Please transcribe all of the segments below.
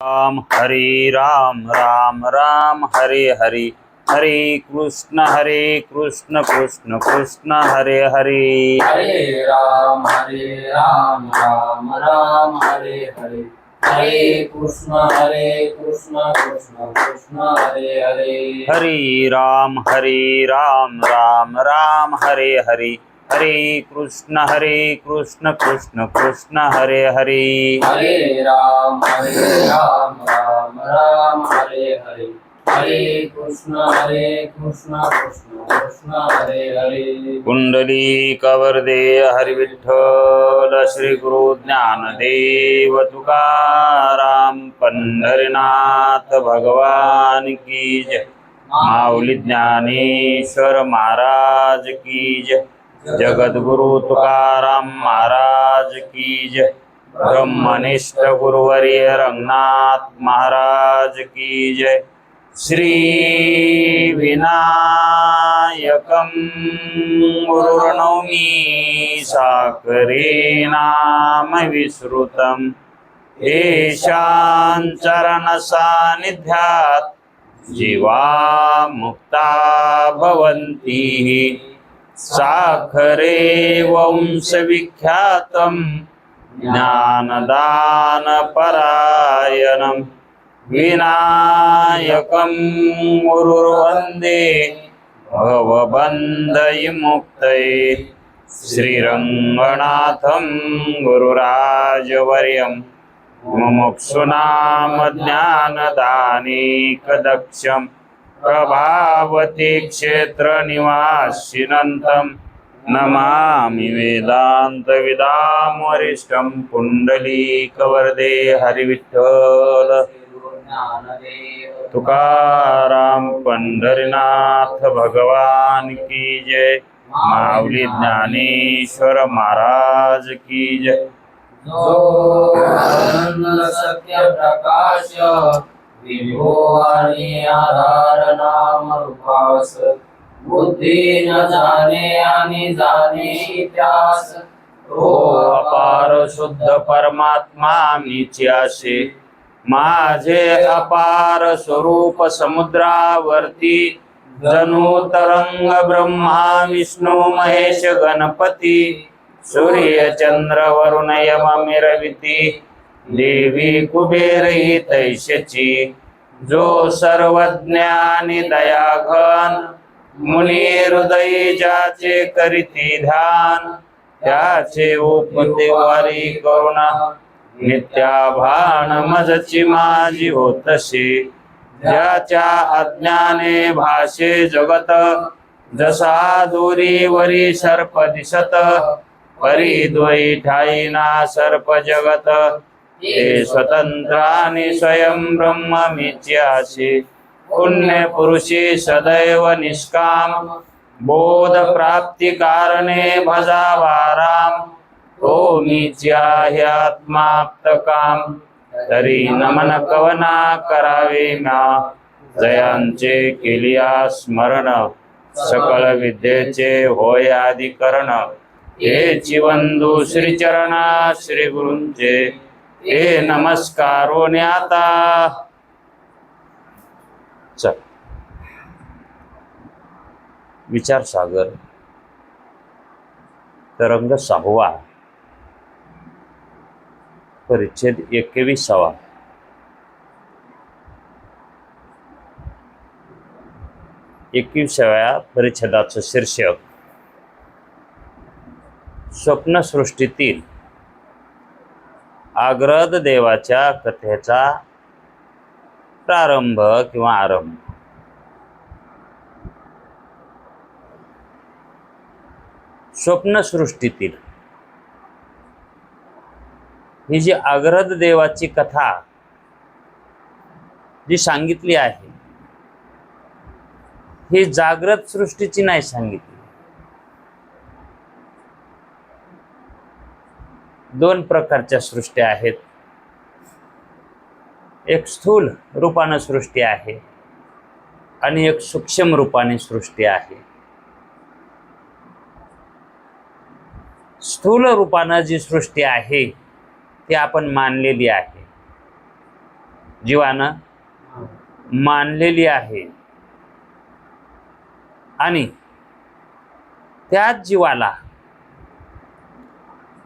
राम हरे राम राम राम हरे हरे हरे कृष्ण कृष्ण कृष्ण हरे हरे हरे राम राम राम हरे हरे हरे कृष्ण कृष्ण कृष्ण हरे हरे हरे राम राम राम हरे हरे हरे कृष्ण कृष्ण कृष्ण हरे हरे हरे राम राम हरे हरे हरे कृष्ण कृष्ण कृष्ण हरे हरे कुंडली कवर्दे हरि विठ्ठल श्री गुरु ज्ञानदेव तुकाराम पंढरीनाथ भगवान की जय। माऊली ज्ञानेश्वर महाराज की जय। जगद्गुरु तुकाराम महाराज की जय। ब्रह्मनिष्ठ गुरुवर्य रंगनाथ महाराज की जय। श्री विनायकं गुरुर्नौमि साकरे नाम विश्रुतं येषां चरणसान्निध्यात् जीवा मुक्ता भवन्ति। साखरे वंशविख्यातं ज्ञानदानपरायणं विनायकं गुरुर्वन्दे भवबन्धविमुक्तये। श्रीरङ्गनाथं गुरुराजवर्यं मुमुक्षूणां ज्ञानदानेकदक्षं प्रभावती क्षेत्रनिवासिनं नमामि वेदान्तविदां वरिष्ठं पुण्डलीकवरदे हरिविठ्ठल तुकाराम पंढरीनाथ भगवान की जय। माऊली ज्ञानेश्वर महाराज की जय। सत्य प्रकाश विभो आणि आधार नाम रूपास बुद्धी न जाणे आणि जाणे इतिहास तो अपार शुद्ध परमात्मा मीची आशे माझे अपार स्वरूप समुद्रावरती जणू तरंग ब्रह्मा विष्णू महेश गणपती सूर्य चंद्र वरुण यम मिरविती देवी कुबेर ही तैशची जो सर्वज्ञानी दयाघन मुनी हृदय ज्याचे करीती ध्यान त्याचे उपते वारी करुणा नित्याभान मजची माझी होतशी ज्याच्या अज्ञाने भाषे जगत जसा दोरीवरी सर्प दिसत परी द्वयी ठाईना सर्प जगत हे स्वतंत्र आणि स्वयं ब्रह्म मीच्याशी पुण्य पुरुषी सदैव निष्काम बोध प्राप्ती कारणे भजावा राम तो मीची आहे आत्माप्त काम तरी नमन कवना करावे म्या जयांचे केलिया स्मरण सकल विद्येचे होय अधिकरण हे चिवंदू श्रीचरणा श्री गुरूंचे हे नमस्कारो न्याता चल विचार सागर तरंग 6वा परिच्छेद 21वा परिच्छेदाचं शीर्षक स्वप्नसृष्टीतील आग्रद देवाच्या कथेचा प्रारंभ किंवा आरंभ। स्वप्नसृष्टीतील ही जी आग्रद देवाची कथा जी सांगितली आहे ही जाग्रत सृष्टीची नाही सांगितली। दोन प्रकारच्या सृष्टी आहेत, एक स्थूल रूपाने सृष्टी आहे आणि एक सूक्ष्म रूपाने सृष्टी आहे। स्थूल रूपाने जी सृष्टी आहे ती आपण मानलेली आहे जीवानं मानलेली आहे आणि त्याच जीवाला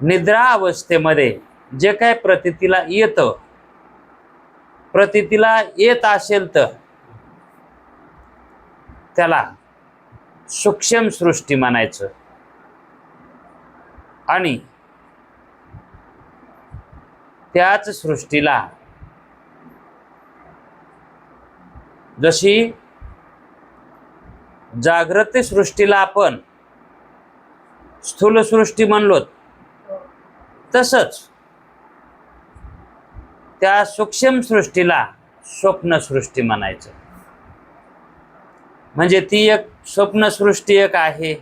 निद्रा अवस्थेमध्ये जे काय प्रतीतीला येतं, प्रतीतीला येत असेल तर त्याला सूक्ष्म सृष्टी म्हणायचं आणि त्याच सृष्टीला जशी जागृत सृष्टीला आपण स्थूल सृष्टी म्हणलो, तसंच त्या सूक्ष्म सृष्टीला स्वप्न सृष्टी म्हणायचं. म्हणजे ती एक स्वप्न सृष्टी एक आहे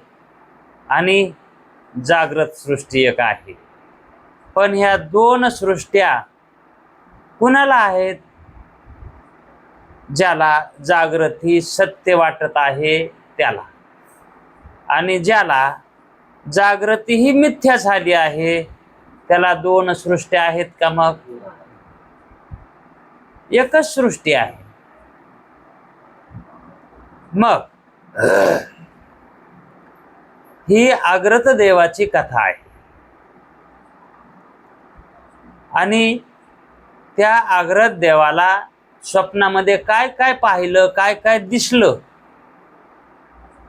आणि जागृत सृष्टी एक आहे. पण ह्या दोन सृष्ट्या कुणाला आहेत? ज्याला जागृत ही सत्य वाटत आहे त्याला, आणि ज्याला जागृती ही मिथ्या झाली आहे त्याला दोन सृष्ट्या आहेत का? मग एकच सृष्टी आहे. मग ही आग्रत देवाची कथा आहे आणि त्या आग्रत देवाला स्वप्नामध्ये काय काय पाहिलं, काय काय दिसलं,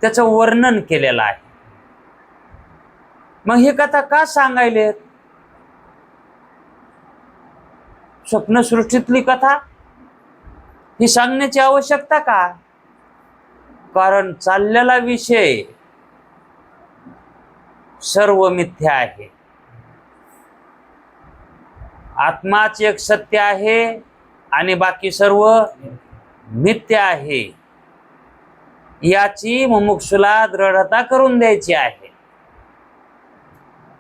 त्याचं वर्णन केलेलं आहे. मग ही कथा का सांगायले? स्वप्नसृष्टीतली कथा ही सांगण्याची आवश्यकता का? कारण चाललेला विषय सर्व मिथ्या आहे. आत्माच एक सत्य आहे आणि बाकी सर्व मिथ्या आहे. याची मुमुक्षुला दृढता करून द्यायची आहे,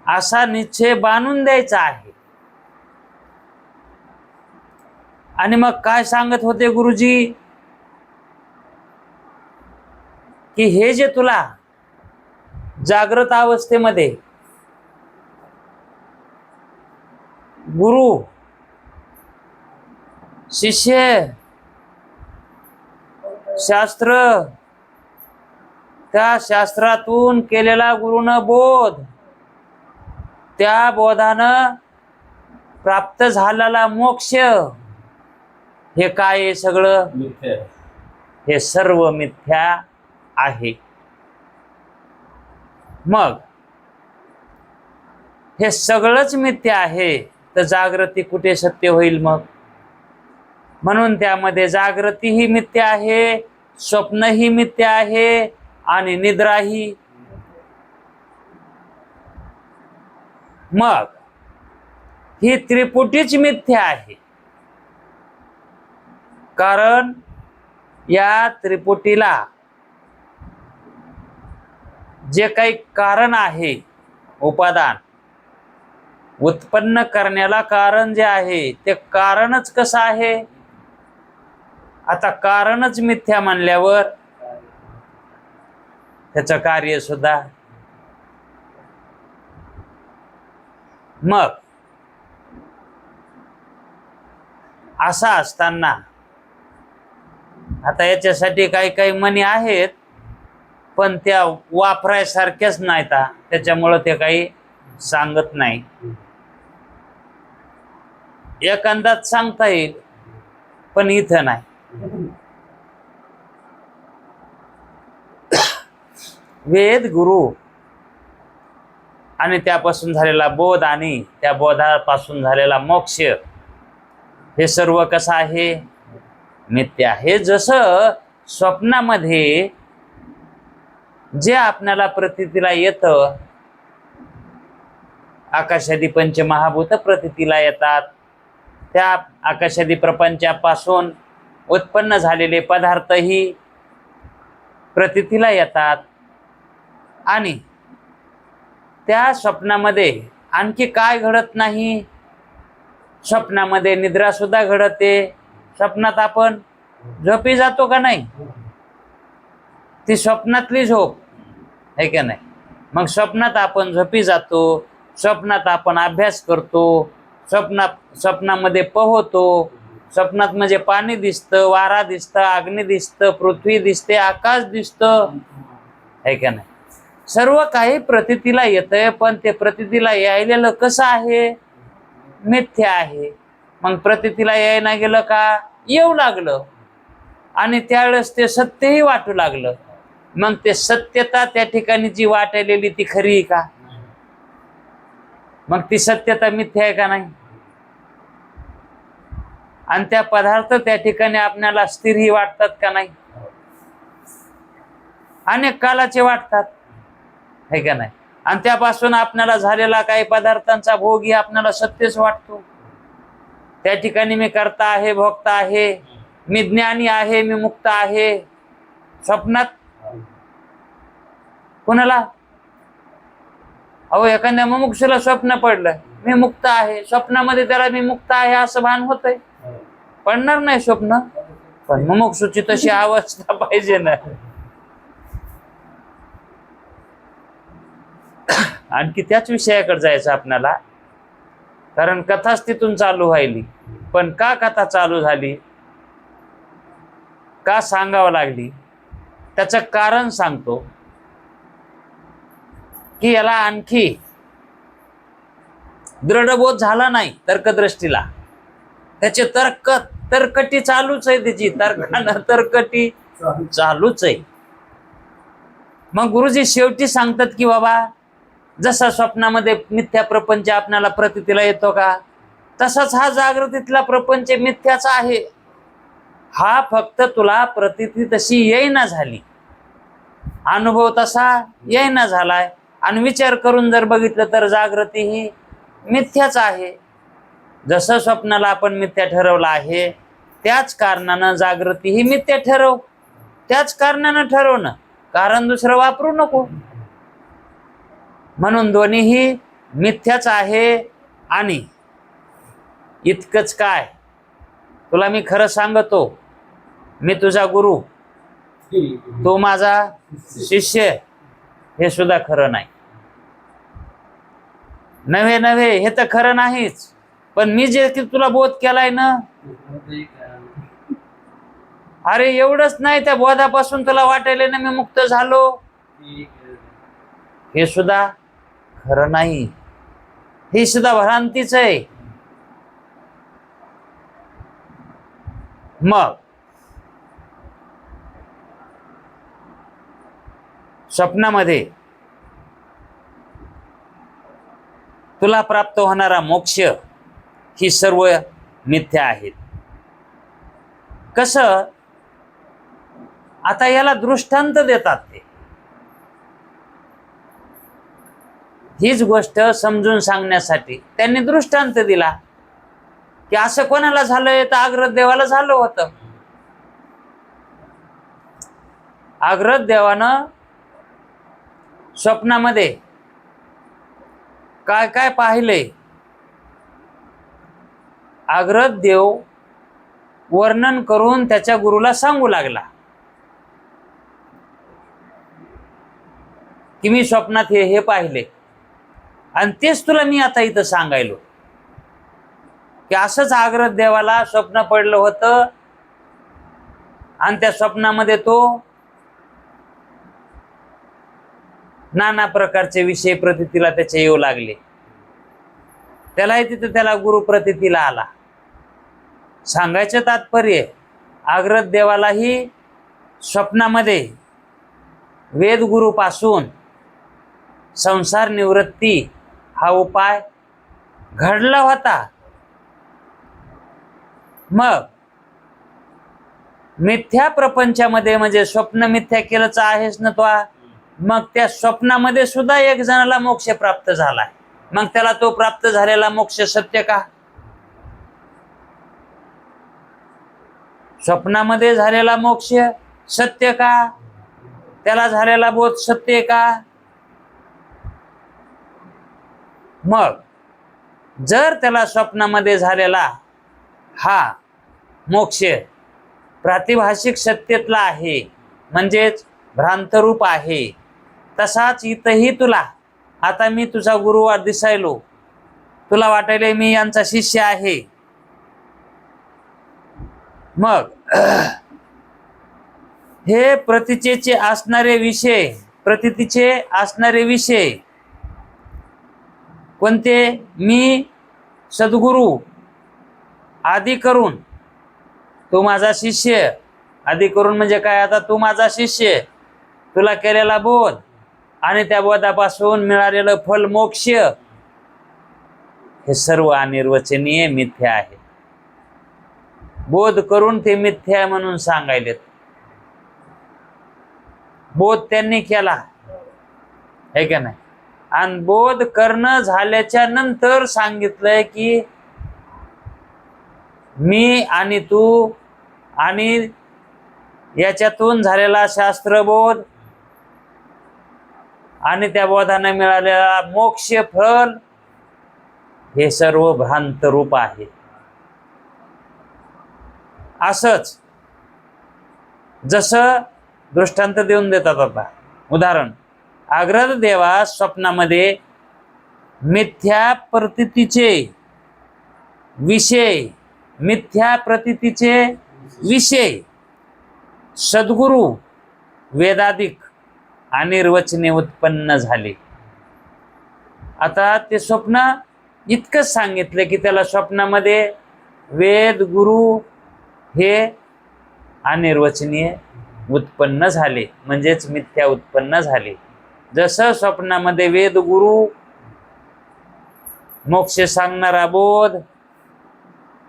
असा निश्चय बांधून द्यायचा आहे. आणि मग काय सांगत होते गुरुजी की हे जे तुला जागृत अवस्थेमध्ये गुरु शिष्य शास्त्र, त्या शास्त्रातून केलेला गुरुनं बोध, त्या बोधानं प्राप्त झालेला मोक्ष, हे काय आहे? सगळं मिथ्या. हे सर्व मिथ्या आहे. मग हे सगळंच मिथ्या आहे तर जागृती कुठे सत्य होईल? मग म्हणून त्यामध्ये जागृती ही मिथ्या आहे, स्वप्न ही मिथ्या आहे आणि निद्रा ही. मग ही त्रिपुटीच मिथ्या आहे. कारण या त्रिपुटीला जे काही कारण आहे, उपादान उत्पन्न करण्याला कारण जे आहे, ते कारणच कसं आहे? आता कारणच मिथ्या म्हणल्यावर त्याचं कार्य सुद्धा. मग असा असताना आता याच्यासाठी काही काही म्हणी आहेत, पण त्या वापरायसारख्याच नाहीत, त्याच्यामुळं ते काही सांगत नाही. एक अंदाज सांगता येईल पण इथं नाही. वेद, गुरु आणि त्यापासून झालेला बोध आणि त्या बोधापासून झालेला मोक्ष, हे सर्व कसं आहे? मिथ्या. हे जसं स्वप्नामध्ये जे आपल्याला प्रतीतीला येतं, आकाशादी पंचमहाभूत प्रतीतीला येतात, त्या आकाशादी प्रपंचापासून उत्पन्न झालेले पदार्थही प्रतीतीला येतात आणि त्या स्वप्नामध्ये आणखी काय घडत नाही? स्वप्नामध्ये निद्रा सुद्धा घडते. स्वप्नात आपण झोपी जातो का नाही? ती स्वप्नातली झोप आहे का नाही? मग स्वप्नात आपण झोपी जातो, स्वप्नात आपण अभ्यास करतो, स्वप्नामध्ये पोहतो, स्वप्नात म्हणजे पाणी दिसतं, वारा दिसतं, अग्नी दिसतं, पृथ्वी दिसते, आकाश दिसतं, आहे का नाही? सर्व काही प्रतीतीला येतंय, पण ते प्रतीतीला यायलेलं कसं आहे? मिथ्या आहे. मग प्रतीतीला यायला गेलं का? येऊ लागलं, आणि त्यावेळेस ते सत्यही वाटू लागलं. मग ते सत्यता त्या ठिकाणी जी वाटलेली ती खरी आहे का? मग ती सत्यता मिथ्या आहे का नाही? आणि त्या पदार्थ त्या ठिकाणी आपल्याला स्थिरही वाटतात का नाही? अनेक कालाचे वाटतात, है का नाही? आणि त्यापासून आपल्याला झालेला काही पदार्थांचा भोगही आपल्याला सत्यच वाटतो. त्या ठिकाणी मी कर्ता आहे, भोक्ता आहे, मी ज्ञानी आहे, मी मुक्त आहे. स्वप्नात कुणाला? अहो, एखाद्या मुमुक्षूला स्वप्न पडलं मी मुक्त आहे, स्वप्नामध्ये त्याला मी मुक्त आहे असं भान होतंय. पडणार नाही स्वप्न, पण मुमुक्षूची तशी अवस्था पाहिजे ना. आणखी त्याच विषयाकडे जायचं आपल्याला, कारण कथाच तिथून चालू व्हायली. पण का कथा चालू झाली, का सांगावं लागली, त्याचं कारण सांगतो की याला आणखी दृढबोध झाला नाही तर्कदृष्टीला. त्याचे तर्कटी चालूच आहे, त्याची तर्कटी चालूच आहे. मग गुरुजी शेवटी सांगतात की बाबा, जसा स्वप्नामध्ये मिथ्या प्रपंच आपल्याला प्रतीतीला येतो का, तसाच हा जागृतीतला प्रपंच मिथ्याचा आहे. हा फक्त तुला प्रतीती तशी येईना झाली, अनुभव तसा येईना झालाय, आणि विचार करून जर बघितलं तर जागृती ही मिथ्याच आहे. जसं स्वप्नाला आपण मिथ्या ठरवलं आहे, त्याच कारणानं जागृती ही मिथ्या ठरव. त्याच कारणानं ठरवणं, कारण दुसरं वापरू नको. म्हणून दोन्हीही मिथ्याच आहे. आणि इतकंच काय, तुला मी खरं सांगतो, मी तुझा गुरु, तो माझा शिष्य, हे सुद्धा खरं नाही. नव्हे नव्हे, हे तर खरं नाहीच, पण मी जे की तुला बोध केलाय ना, अरे एवढंच नाही, त्या बोधापासून तुला वाटायला ना मी मुक्त झालो, हे सुद्धा खरं नाही. ही सुद्धा भ्रांतीच आहे. मग स्वप्नामध्ये तुला प्राप्त होणारा मोक्ष ही सर्व मिथ्या आहेत. कसं? आता याला दृष्टांत देतात ते. हीच गोष्ट समजून सांगण्यासाठी त्यांनी दृष्टांत दिला की असं कोणाला झालंय, तर अग्रद देवाला झालं होतं. अग्रद देवानं स्वप्नामध्ये काय काय पाहिलंय, अग्रद देव वर्णन करून त्याच्या गुरुला सांगू लागला की मी स्वप्नात हे हे पाहिले, आणि तेच तुला मी आता इथं सांगायलो की असंच अग्रद देवाला स्वप्न पडलं होतं, आणि त्या स्वप्नामध्ये तो नाना प्रकारचे विषय प्रतीतीला त्याचे येऊ लागले. त्यालाही तिथे त्याला गुरु प्रतीतीला आला. सांगायचं तात्पर्य, अग्रद देवालाही स्वप्नामध्ये वेदगुरूपासून संसार निवृत्ती हा उपाय घडला होता. मग मिथ्या प्रपंचामध्ये म्हणजे स्वप्न मिथ्या केलंच आहेस ना तो, मग त्या स्वप्नामध्ये सुद्धा एक जणाला मोक्ष प्राप्त झालाय. मग त्याला तो प्राप्त झालेला मोक्ष सत्य का? स्वप्नामध्ये झालेला मोक्ष सत्य का? त्याला झालेला बोध सत्य का? मग जर त्याला स्वप्नामध्ये झालेला हा मोक्ष प्रातिभाषिक सत्तेतला आहे, म्हणजेच भ्रांतरूप आहे, तसाच इथंही तुला, आता मी तुझा गुरु दिसायलो, तुला वाटायले मी यांचा शिष्य आहे, मग हे प्रतीचेचे असणारे विषय, प्रतीतीचे असणारे विषय कोणते? मी, सद्गुरू, आदी करून तू माझा शिष्य. आदी करून म्हणजे काय? आता तू माझा शिष्य, तुला केलेला बोध आणि त्या बोधापासून मिळालेलं फल मोक्ष हे सर्व अनिर्वचनीय मिथ्या आहे. बोध करून ते मिथ्या म्हणून सांगायलेत. बोध त्यांनी केला आहे का नाही? आणि बोध करणं झाल्याच्या नंतर सांगितलंय की मी आणि तू आणि याच्यातून झालेला शास्त्रबोध आणि त्या बोधाने मिळालेला मोक्ष फल हे सर्व भ्रांत रूप आहे. असंच जसं दृष्टांत देऊन देतात. आता उदाहरण, आग्रह देवा स्वप्नामध्ये मिथ्या प्रतीतीचे विषय, मिथ्या प्रतीतीचे विषय सद्गुरू वेदाधिक अनिर्वचने उत्पन्न झाले. आता ते स्वप्न इतकंच सांगितलं की त्याला स्वप्नामध्ये वेद गुरु हे अनिर्वचनीय उत्पन्न झाले, म्हणजेच मिथ्या उत्पन्न झाले. जसं स्वप्नामध्ये वेद गुरु, मोक्ष सांगणारा बोध,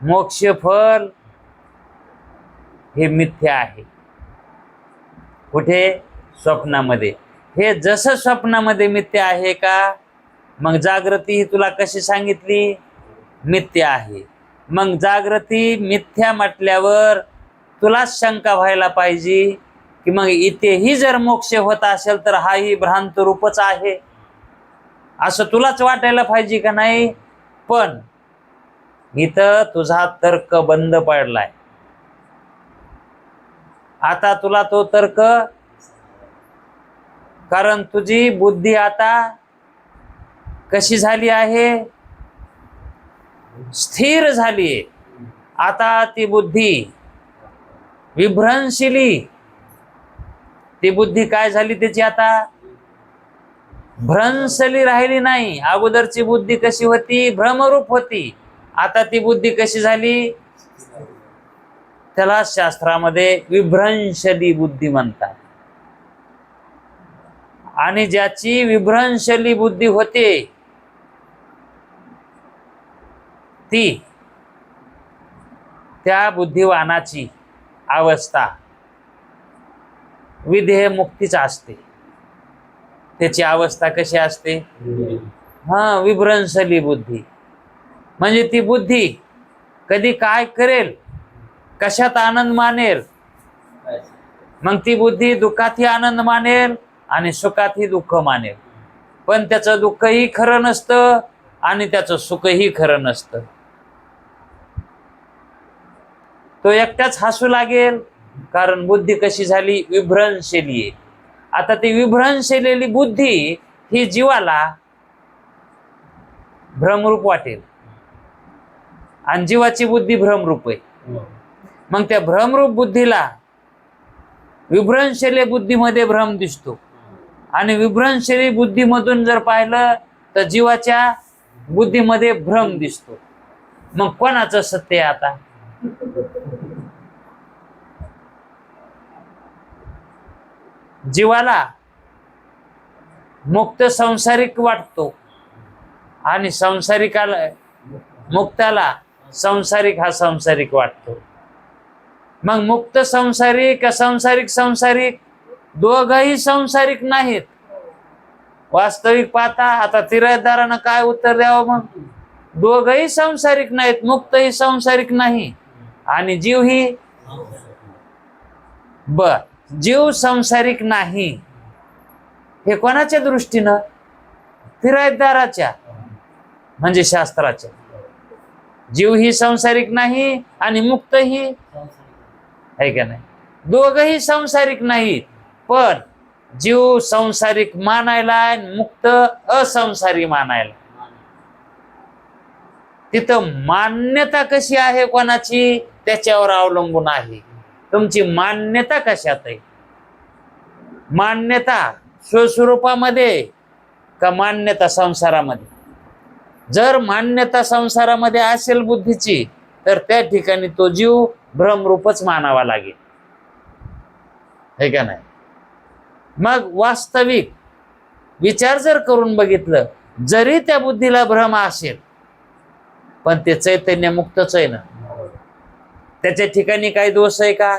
मोक्ष फल हे मिथ्या आहे. कुठे? स्वप्नामध्ये. हे जसं स्वप्नामध्ये मिथ्या आहे का, मग जागृती ही तुला कशी सांगितली? मिथ्या आहे. मग जागृती मिथ्या म्हटल्यावर तुलाच शंका व्हायला पाहिजे की मग इथेही जर मोक्ष होत असेल तर हाही भ्रांत रूपच आहे, असं तुलाच वाटायला पाहिजे का नाही? पण इथं तुझा तर्क बंद पडलाय. आता तुला तो तर्क, कारण तुझी बुद्धी आता कशी झाली आहे? स्थिर झाली. आता ती बुद्धी विभ्रंशीली, ती बुद्धी काय झाली त्याची? आता भ्रंशली राहिली नाही. अगोदरची बुद्धी कशी होती? भ्रमरूप होती. आता ती बुद्धी कशी झाली? त्याला शास्त्रामध्ये विभ्रंशली बुद्धी म्हणतात. आणि ज्याची विभ्रंशली बुद्धी होते ती, त्या बुद्धिवानाची अवस्था विधेय मुक्तीच असते. त्याची अवस्था कशी असते? विभ्रंशली बुद्धी. म्हणजे ती बुद्धी कधी काय करेल, कशात आनंद मानेल, मग ती बुद्धी दुःखातही आनंद मानेल आणि सुखातही दुःख मानेल. पण त्याचं दुःखही खरं नसतं आणि त्याचं सुखही खरं नसतं. तो एकटाच हसू लागेल, कारण बुद्धी कशी झाली? विभ्रंशली आहे. आता ती विभ्रंशलेली बुद्धी ही जीवाला भ्रमरूप वाटेल आणि जीवाची बुद्धी भ्रमरूप आहे. मग त्या भ्रमरूप बुद्धीला विभ्रंशले बुद्धीमध्ये भ्रम दिसतो आणि विभ्रंशली बुद्धीमधून जर पाहिलं तर जीवाच्या बुद्धीमध्ये भ्रम दिसतो. मग कोणाचं सत्य आहे आता? जीवाला मुक्त संसारिक वाटतो आणि संसारिकाला, मुक्ताला संसारिक हा संसारिक वाटतो. मग मुक्त संसारिक, संसारिक संसारिक दोघही संसारिक नाहीत. वास्तविक पाहता आता तिरायदारानं काय उत्तर द्यावं? मग दोघही संसारिक नाहीत, मुक्तही संसारिक नाही आणि जीवही. बर, जीव संसारिक नाही हे कोणाच्या दृष्टीनं? तिरायदाराच्या, म्हणजे शास्त्राच्या. जीव ही संसारिक नाही आणि मुक्तही आहे का नाही? दोघही संसारिक नाहीत, पण जीव संसारिक मानायला मुक्त असंसारी मानायला. तिथं मान्यता कशी आहे कोणाची त्याच्यावर अवलंबून आहे. तुमची मान्यता कशात आहे? मान्यता स्वस्वरूपामध्ये का मान्यता संसारामध्ये? जर मान्यता संसारामध्ये असेल बुद्धीची तर त्या ठिकाणी तो जीव भ्रमरूपच मानावा लागेल, हे का नाही? मग वास्तविक विचार जर करून बघितलं, जरी त्या बुद्धीला भ्रम असेल पण ते चैतन्य मुक्तच आहे ना, त्याच्या ठिकाणी काही दोष आहे का?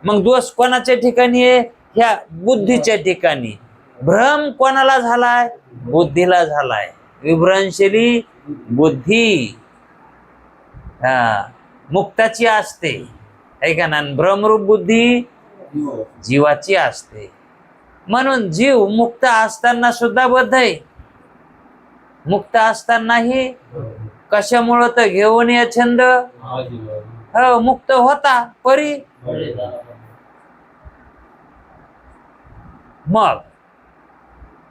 मग दोष कोणाच्या ठिकाणी आहे? ह्या बुद्धीच्या ठिकाणी. भ्रम कोणाला झालाय? बुद्धीला झालाय. विभ्रंशली बुद्धी मुक्ताची असते, है का ना? भ्रमरूप बुद्धी जीवाची असते. म्हणून जीव मुक्त असताना सुद्धा बद्ध आहे. मुक्त असतानाही कशामुळं? तर घेऊन या छंद मुक्त होता परी. मग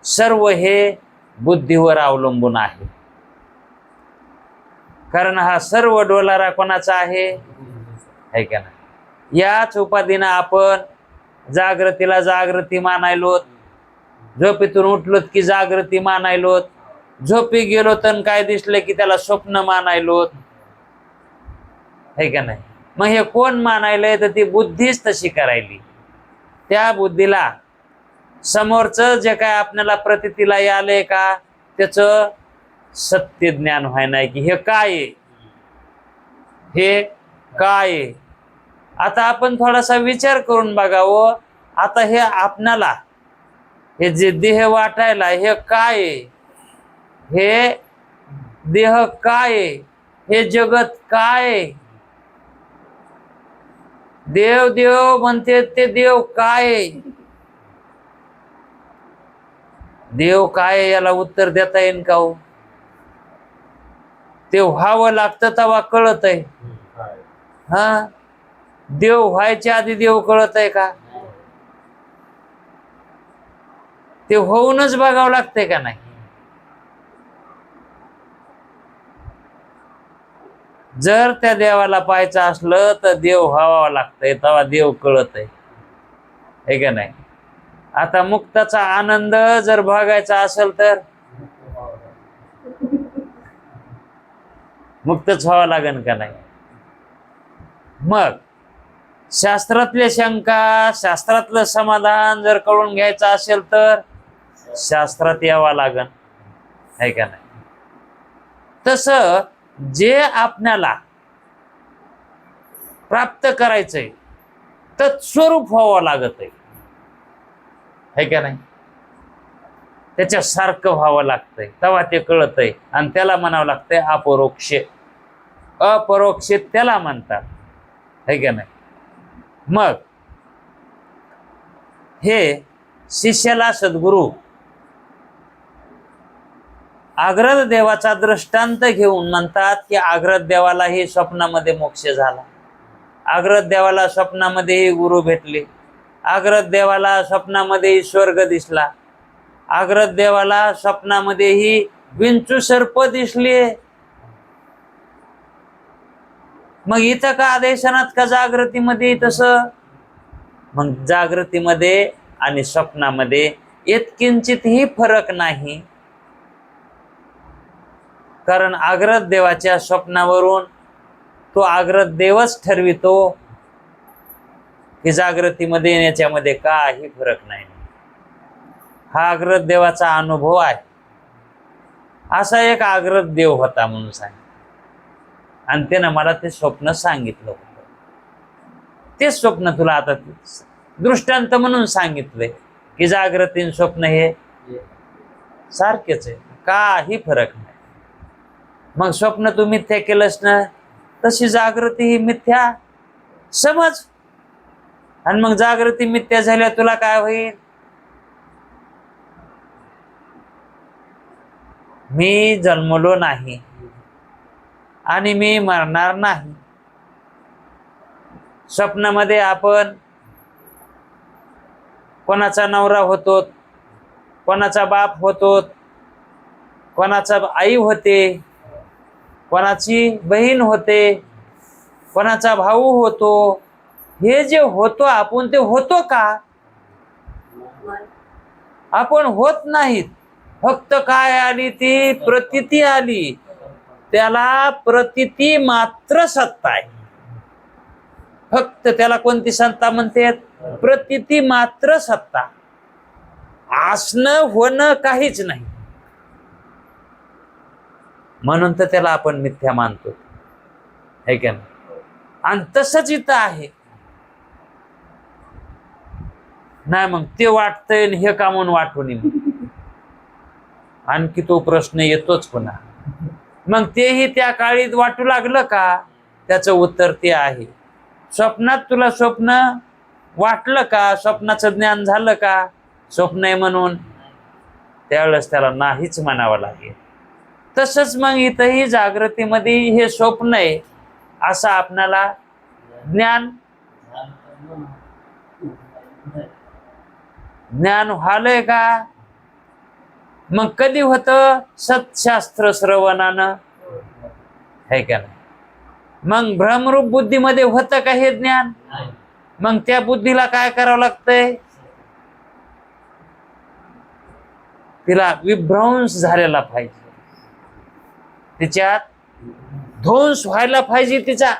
सर्व हे बुद्धीवर अवलंबून आहे. कारण हा सर्व डोलारा कोणाचा आहे? है का ना? याच उपाधीनं आपण जागृतीला जागृती मानायलोत, झोपेतून उठलोत की जागृती मानायलोत, झोपी गेलो तर काय दिसलं की त्याला स्वप्न मानायलोत, है का नाही? मग हे कोण मानायलंय? तर ती बुद्धीच तशी करायली. त्या बुद्धीला समोरचं जे काय आपल्याला प्रतितीला आलंय का त्याचं सत्य ज्ञान व्हाय नाही की हे काय आहे, हे काय आहे. आता आपण थोडासा विचार करून बघावं. आता हे आपणाला हे जे देह वाटायला हे काय आहे? हे देह काय आहे? हे जगत काय आहे? देव देव म्हणते ते देव काय आहे? देव काय आहे याला उत्तर देता येईल का हो? ते व्हावं लागतं तेव्हा कळत आहे. हा, देव व्हायच्या आधी देव कळत आहे का? ते होऊनच बघावं लागतंय का नाही? जर त्या देवाला पाहायचं असलं तर देव व्हावा लागतंय तेव्हा देव कळत आहे, हे का नाही? आता मुक्ताचा आनंद जर बघायचा असेल तर मुक्तच व्हावं लागेल का नाही? मग शास्त्रातल्या शंका, शास्त्रातलं समाधान जर कळून घ्यायचं असेल तर शास्त्रात यावं लागेल, है का नाही? तसं जे आपल्याला प्राप्त करायचंय तत्स्वरूप व्हावं लागत आहे, है का नाही? त्याच्यासारखं व्हावं लागतंय तेव्हा ते कळत आहे. आणि त्याला म्हणावं लागतंय अपरोक्ष. अपरोक्ष त्याला म्हणतात, है का नाही? मग हे शिष्याला सद्गुरु आग्रद देवाचा दृष्टांत घेऊन म्हणतात की आग्रद देवालाही स्वप्नामध्ये मोक्ष झाला, आग्रद देवाला स्वप्नामध्येही गुरु भेटले, आग्रद देवाला स्वप्नामध्येही स्वर्ग दिसला, आग्रद देवाला स्वप्नामध्येही विंचू सर्प दिसले. मग इथं का आदेशनात का जागृतीमध्ये तसं? मग जागृतीमध्ये आणि स्वप्नामध्ये इतकिंचितही फरक नाही. कारण आग्रद देवाच्या स्वप्नावरून तो आग्रद देवच ठरवितो की जागृतीमध्ये येण्याच्यामध्ये काही फरक नाही. हा आग्रद देवाचा अनुभव आहे. असा एक आग्रद देव होता म्हणून सांगितलं आणि त्यानं मला ते स्वप्न सांगितलं होतं. ते स्वप्न तुला आता दृष्टांत म्हणून सांगितलंय की जागृती स्वप्न हे सारखेच आहे, काही फरक नाही. मग स्वप्न तू मिथ्या केलंस ना, तशी जागृती ही मिथ्या समज. आणि मग जागृती मिथ्या झाल्या तुला काय होईल? मी जन्मलो नाही आणि मी मरणार नाही. स्वप्नामध्ये आपण कोणाचा नवरा होतो, कोणाचा बाप होतो, कोणाचा आई होते, कोणाची बहीण होते, कोणाचा भाऊ होतो. हे जे होतो आपण, ते होतो का? आपण होत नाहीत. फक्त काय आली? ती प्रतीती आली. त्याला प्रतीती मात्र सत्ता आहे. फक्त त्याला कोणती सत्ता म्हणते? प्रतीती मात्र सत्ता. असणं होणं काहीच नाही. म्हणून तर त्याला आपण मिथ्या मानतो, है का नाही? आणि तसंच इथं आहे. नाही मग ते वाटतंय हे का म्हणून वाटून आणखी तो प्रश्न येतोच पुन्हा. मग तेही त्या काळीत वाटू लागलं का? त्याचं उत्तर ते आहे. स्वप्नात तुला स्वप्न वाटलं का? स्वप्नाचं ज्ञान झालं का? स्वप्न आहे म्हणून त्यावेळेस त्याला नाहीच म्हणावं लागेल. तसंच मग इथंही जागृतीमध्ये हे स्वप्न आहे असं आपणाला ज्ञान व्हालंय का? मग कधी होतं? सत्शास्त्र श्रवणानं, है का नाही? मग भ्रमरूप बुद्धीमध्ये होतं का हे ज्ञान? मग त्या बुद्धीला काय करावं लागतंय? तिला विभ्रंश झालेला पाहिजे, तिच्यात ध्वंस व्हायला पाहिजे तिचा.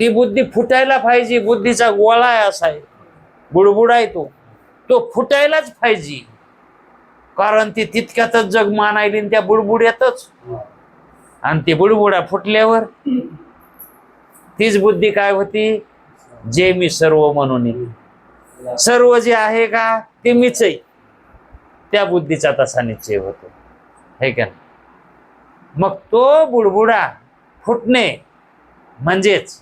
ती बुद्धी फुटायला पाहिजे. बुद्धीचा गोळा आहे, असा आहे, बुडबुड आहे तो फुटायलाच पाहिजे. कारण ती तितक्यातच जग मानायली त्या बुडबुड्यातच. आणि ती बुडबुडा फुटल्यावर तीच बुद्धी काय होती? जे मी सर्व म्हणून. सर्व जे आहे का ते मीच आहे. त्या बुद्धीचा तसा निश्चय होतो, है का? मग तो बुडबुडा फुटणे म्हणजेच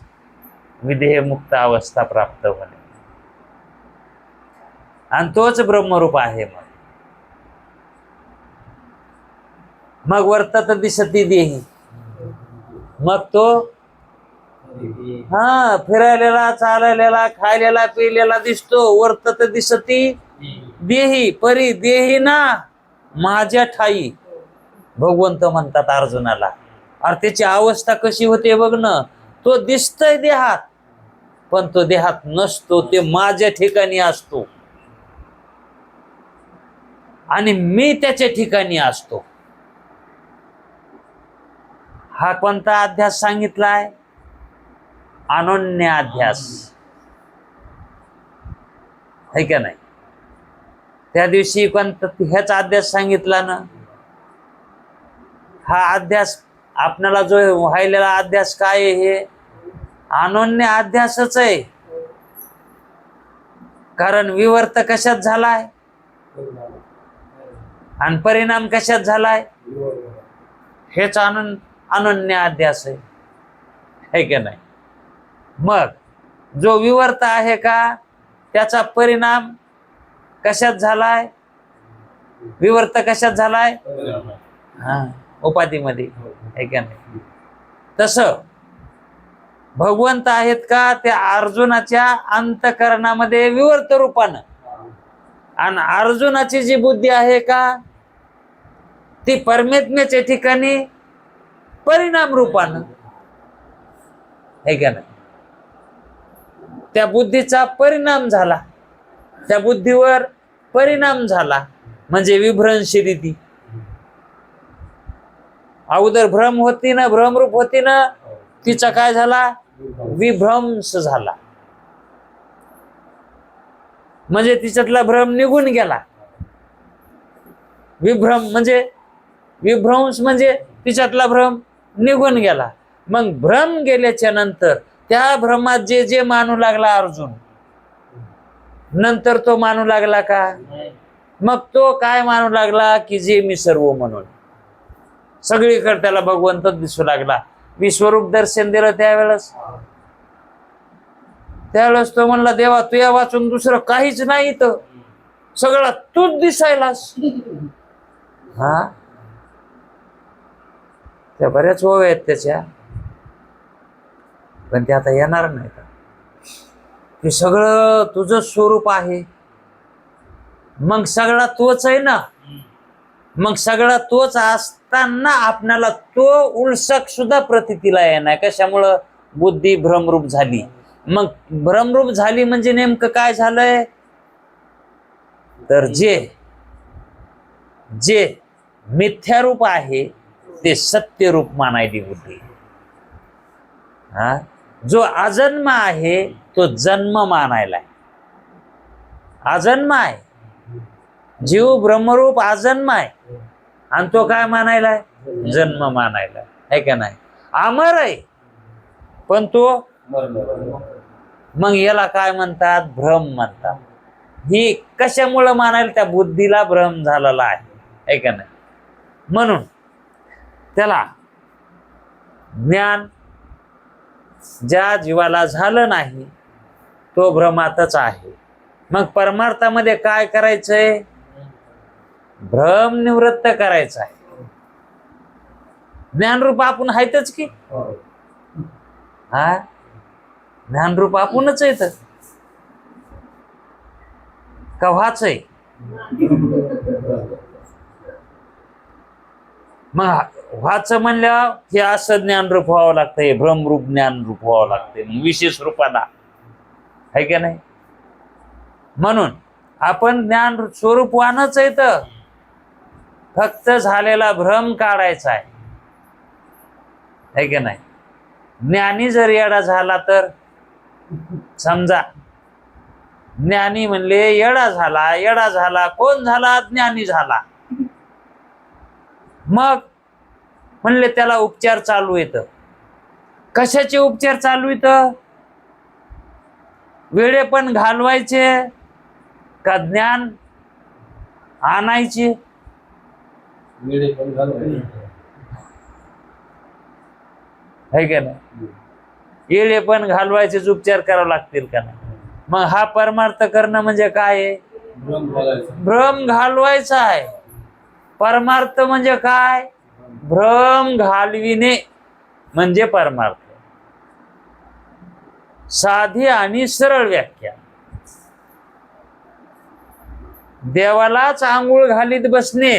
विधेयमुक्त अवस्था प्राप्त होणे. आणि तोच ब्रह्मरूप आहे. मग वर्तत दिसती देही. मग तो फिरायलेला, चाललेला, खायलेला, पिलेला दिसतो. वर्तत दिसती देही. परी देही ना माझ्या ठाई, भगवंत म्हणतात अर्जुनाला. अरे त्याची अवस्था कशी होते बघ ना. तो दिसतोय देहात, पण तो देहात नसतो. ते माझ्या ठिकाणी असतो आणि मी त्याच्या ठिकाणी असतो. हा कोणता अध्यास सांगितलाय? अनन्य अध्यास, है का नाही? त्या दिवशी कोणता ह्याचा अध्यास सांगितला ना. हा अध्यास आपल्याला जो व्हायलेला अध्यास काय आहे? हे अनन्य अध्यासच आहे. कारण विवर्त कशात झालाय आणि परिणाम कशात झालाय? हेच अनन्य अध्यास आहे, है का नाही? मग जो विवर्त आहे का त्याचा परिणाम कशात झालाय? विवर्त कशात झालाय? उपाधीमध्ये, है का नाही? तसं भगवंत आहेत का त्या अर्जुनाच्या अंतकरणामध्ये विवर्त रूपानं, आणि अर्जुनाची जी बुद्धी आहे का ती परमेत्म्याच्या ठिकाणी परिणाम रूपानं, है का नाही? त्या बुद्धीचा परिणाम झाला, त्या बुद्धीवर परिणाम झाला म्हणजे विभ्रंशी रीती. अगोदर भ्रम होती ना, भ्रमरूप होती ना, तिचा काय झाला? विभ्रंश झाला. म्हणजे तिच्यातला भ्रम निघून गेला. विभ्रंश म्हणजे तिच्यातला भ्रम निघून गेला. मग भ्रम गेल्याच्या नंतर त्या भ्रमात जे जे मानू लागला अर्जुन, नंतर तो मानू लागला का? मग तो काय मानू लागला? की जे मी सर्व म्हणून. सगळीकडे त्याला भगवंतच दिसू लागला. विश्वरूप दर्शन दिलं त्यावेळेस तो म्हणला, देवा तुया वाचून दुसरं काहीच नाही, तर सगळा तूच दिसायलास. त्या बऱ्याच ओव्या आहेत त्याच्या, पण ते आता येणार नाही का? की सगळं तुझं स्वरूप आहे, मग सगळा तोच आहे ना. मग सगळा तोच असताना आपल्याला तो उलसक सुद्धा प्रतीतीला येणार. कशामुळं? बुद्धी भ्रमरूप झाली. मग भ्रमरूप झाली म्हणजे नेमकं काय झालंय? तर जे जे मिथ्यारूप आहे ते सत्यरूप मानायली बुद्धी. हा, जो अजन्म आहे तो जन्म मानायलाय. अजन्म आहे जीव, ब्रह्मरूप अजन्म आहे आणि तो काय मानायलाय? जन्म मानायला. आहे का नाही? अमर आहे पण तो, मग याला काय म्हणतात? भ्रम म्हणतात. ही कशामुळं मानायला? त्या बुद्धीला भ्रम झालेला आहे का नाही? म्हणून त्याला ज्ञान ज्या जीवाला झालं नाही तो भ्रमातच आहे. मग परमार्थामध्ये काय करायचंय? भ्रम निवृत्त करायचा आहे. ज्ञानरूप आपण आहेतच की. हा, ज्ञानरूप आपणच येत कव्हाच आहे. मग व्हाचं म्हणल्यावर हे असं ज्ञानरूप व्हावं लागतंय, भ्रमरूप ज्ञानरूप व्हावं लागतंय विशेष रूपाला. आहे का नाही? म्हणून आपण ज्ञान स्वरूपवानच येत, फक्त झालेला भ्रम काढायचा आहे. है का नाही? ज्ञानी जर येडा झाला तर, समजा ज्ञानी म्हणले येडा झाला, येडा झाला. कोण झाला? ज्ञानी झाला. मग म्हणले त्याला उपचार चालू येत. कशाचे उपचार चालू येत? वेळे पण घालवायचे का ज्ञान आणायचे? वेळे पण घालवायचे. है का नाही? येळे पण घालवायचेच उपचार करावे लागतील का नाही? मग हा परमार्थ करणं म्हणजे काय आहे? भ्रम घालवायचा आहे. परमार्थ म्हणजे काय? भ्रम घालविणे म्हणजे परमार्थ. साधी आणि सरळ व्याख्या. देवालाच आंघोळ घालीत बसणे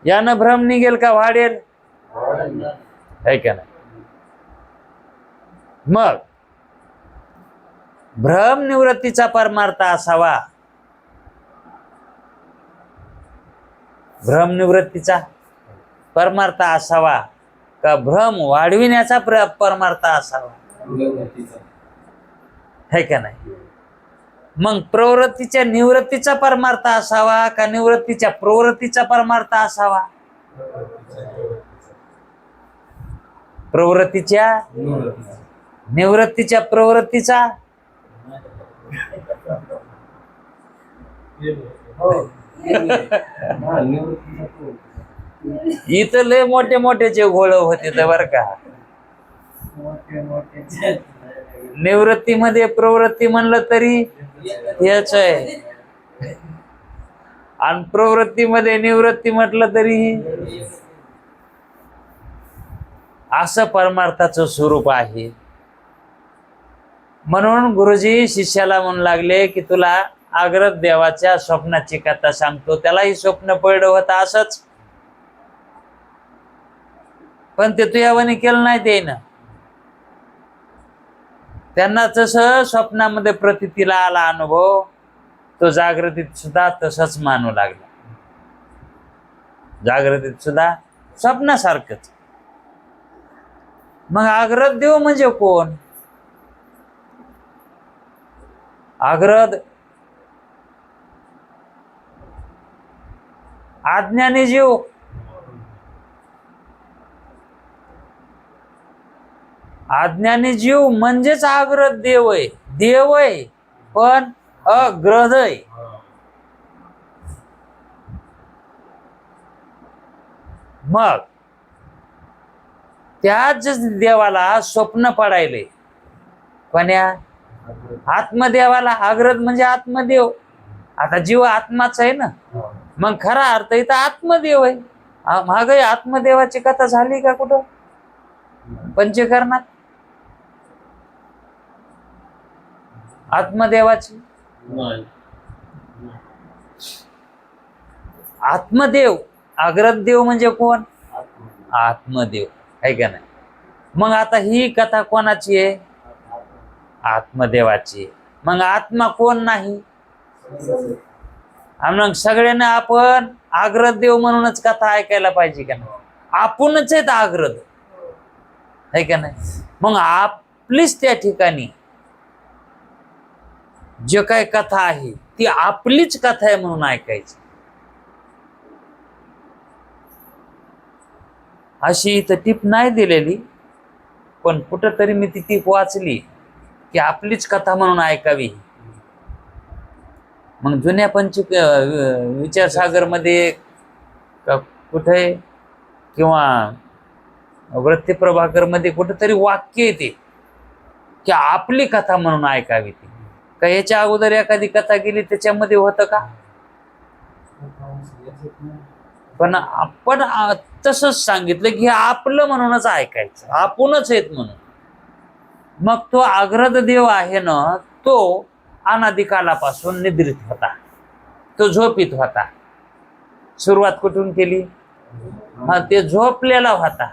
यानं भ्रम निघेल का वाढेल? है का नाही? मग भ्रम निवृत्तीचा परमार्थ असावा. भ्रम निवृत्तीचा परमार्थ असावा का भ्रम वाढविण्याचा परमार्थ असावा? है का नाही? मग प्रवृत्तीच्या निवृत्तीचा परमार्थ असावा का निवृत्तीच्या प्रवृत्तीचा परमार्थ असावा? प्रवृत्तीच्या निवृत्तीच्या प्रवृत्तीचा. इथं लय मोठे मोठेचे घोळ होते तर बर का. निवृत्तीमध्ये प्रवृत्ती म्हणलं तरी हेच आहे आणि प्रवृत्तीमध्ये निवृत्ती म्हटलं तरी असं परमार्थाचं स्वरूप आहे. म्हणून गुरुजी शिष्याला म्हणू लागले की तुला आग्रत देवाच्या स्वप्नाची कथा सांगतो. त्यालाही स्वप्न पडलं होतं असंच, पण ते तुझ्यावानी केलं नाही ते ना. त्यांना तसं स्वप्नामध्ये प्रतीतीला आला अनुभव, तो जागृतीत सुद्धा तसंच मानू लागला. जागृतीत सुद्धा स्वप्नासारखंच. मग आग्रत देव म्हणजे कोण? आग्रत अज्ञानी जीव. अज्ञानी जीव म्हणजेच आग्रत देव आहे. देव आहे पण अग्रह आहे. मग त्याच देवाला स्वप्न पडायले. कोण्या? आत्मदेवाला. आग्रत म्हणजे आत्मदेव. आता जीव आत्माच आहे ना, मग खरा अर्थ इथं आत्मदेव आहे. मागे आत्मदेवाची कथा झाली का कुठं पंचकरणात? आत्मदेवाची आत्मदेव, अग्रद देव म्हणजे कोण? आत्मदेव, आहे का नाही? मग आता ही कथा कोणाची आहे? आत्मदेवाची. मग आत्मा कोण नाही? आणि मग सगळ्यांना आपण अग्रद देव म्हणूनच कथा ऐकायला पाहिजे का नाही? आपणच आहेत अग्रद, आहे का नाही? मग आपलीच त्या ठिकाणी जे काय कथा आहे ती आपलीच कथा आहे म्हणून ऐकायची. अशी इथं टीप नाही दिलेली, पण कुठंतरी मी ती टीप वाचली की आपलीच कथा म्हणून ऐकावी. मग जुन्या विचारसागर मध्ये कुठे किंवा वृत्तीप्रभाकर मध्ये कुठेतरी वाक्य येते की आपली कथा म्हणून ऐकावी. ती का याच्या अगोदर एखादी कथा गेली त्याच्यामध्ये होतं का? पण आपण तसंच सांगितलं की आपलं म्हणूनच ऐकायचं, आपणच आहेत म्हणून. मग तो अग्रद देव आहे ना, तो अनादिकालापासून निद्रित होता, तो झोपीत होता. सुरुवात कुठून केली? हा, ते झोपलेला होता.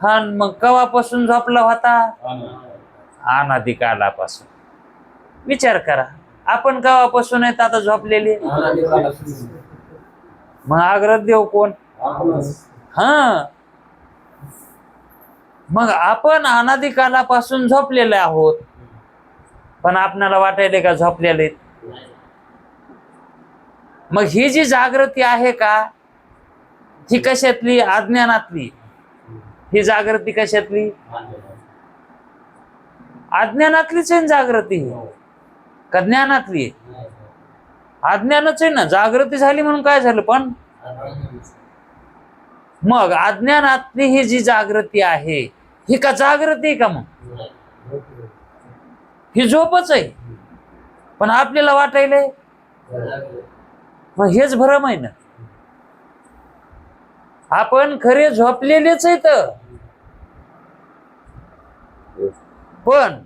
हा, मग कवापासून झोपला होता? अनादिकालापासून. विचार करा, आपण कवापासून आहेत आता झोपलेले? मग अग्रद देव कोण? हा, मग आपण अनादिकालापासून झोपलेले आहोत, पण आपल्याला वाटायले का झोपलेले? मग ही जी जागृती आहे का, ही कशातली? अज्ञानातली. ही जागृती कशातली? अज्ञानातलीच आहे जागृती का ज्ञानातली? अज्ञानच आहे ना. जागृती झाली म्हणून काय झालं? पण मग अज्ञानातली ही जी जागृती आहे ही का जागृती आहे का? मग ही झोपच आहे, पण आपल्याला वाटायलंय. मग हेच भ्रम आहे ना. आपण खरे झोपलेलेच आहेत, पण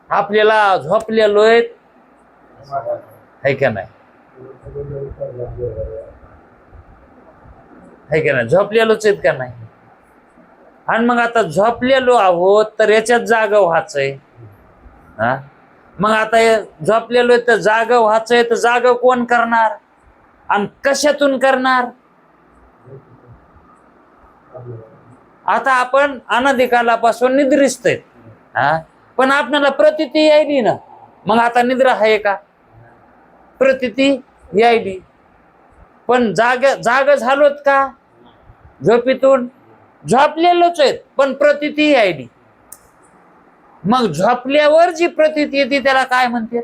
आपल्याला झोपलेलो आहेत, है का नाही? है का नाही? झोपलेलोच आहेत का नाही? आणि मग आता झोपलेलो आहोत तर याच्यात जागा व्हायचंय. हा, मग आता झोपलेलो आहे तर जागा व्हायचंय, तर जागा कोण करणार आणि कशातून करणार? आता आपण अनादिकालापासून निद्रिस्त आहेत, हा, पण आपल्याला प्रतीती यायली ना. मग आता निद्रा आहे का? प्रतीती यायली, पण जाग झालोत का? झोपेतून झोपलेलोच आहेत, पण प्रतीती यायली. मग झोपल्यावर जी प्रतीती येते त्याला काय म्हणते?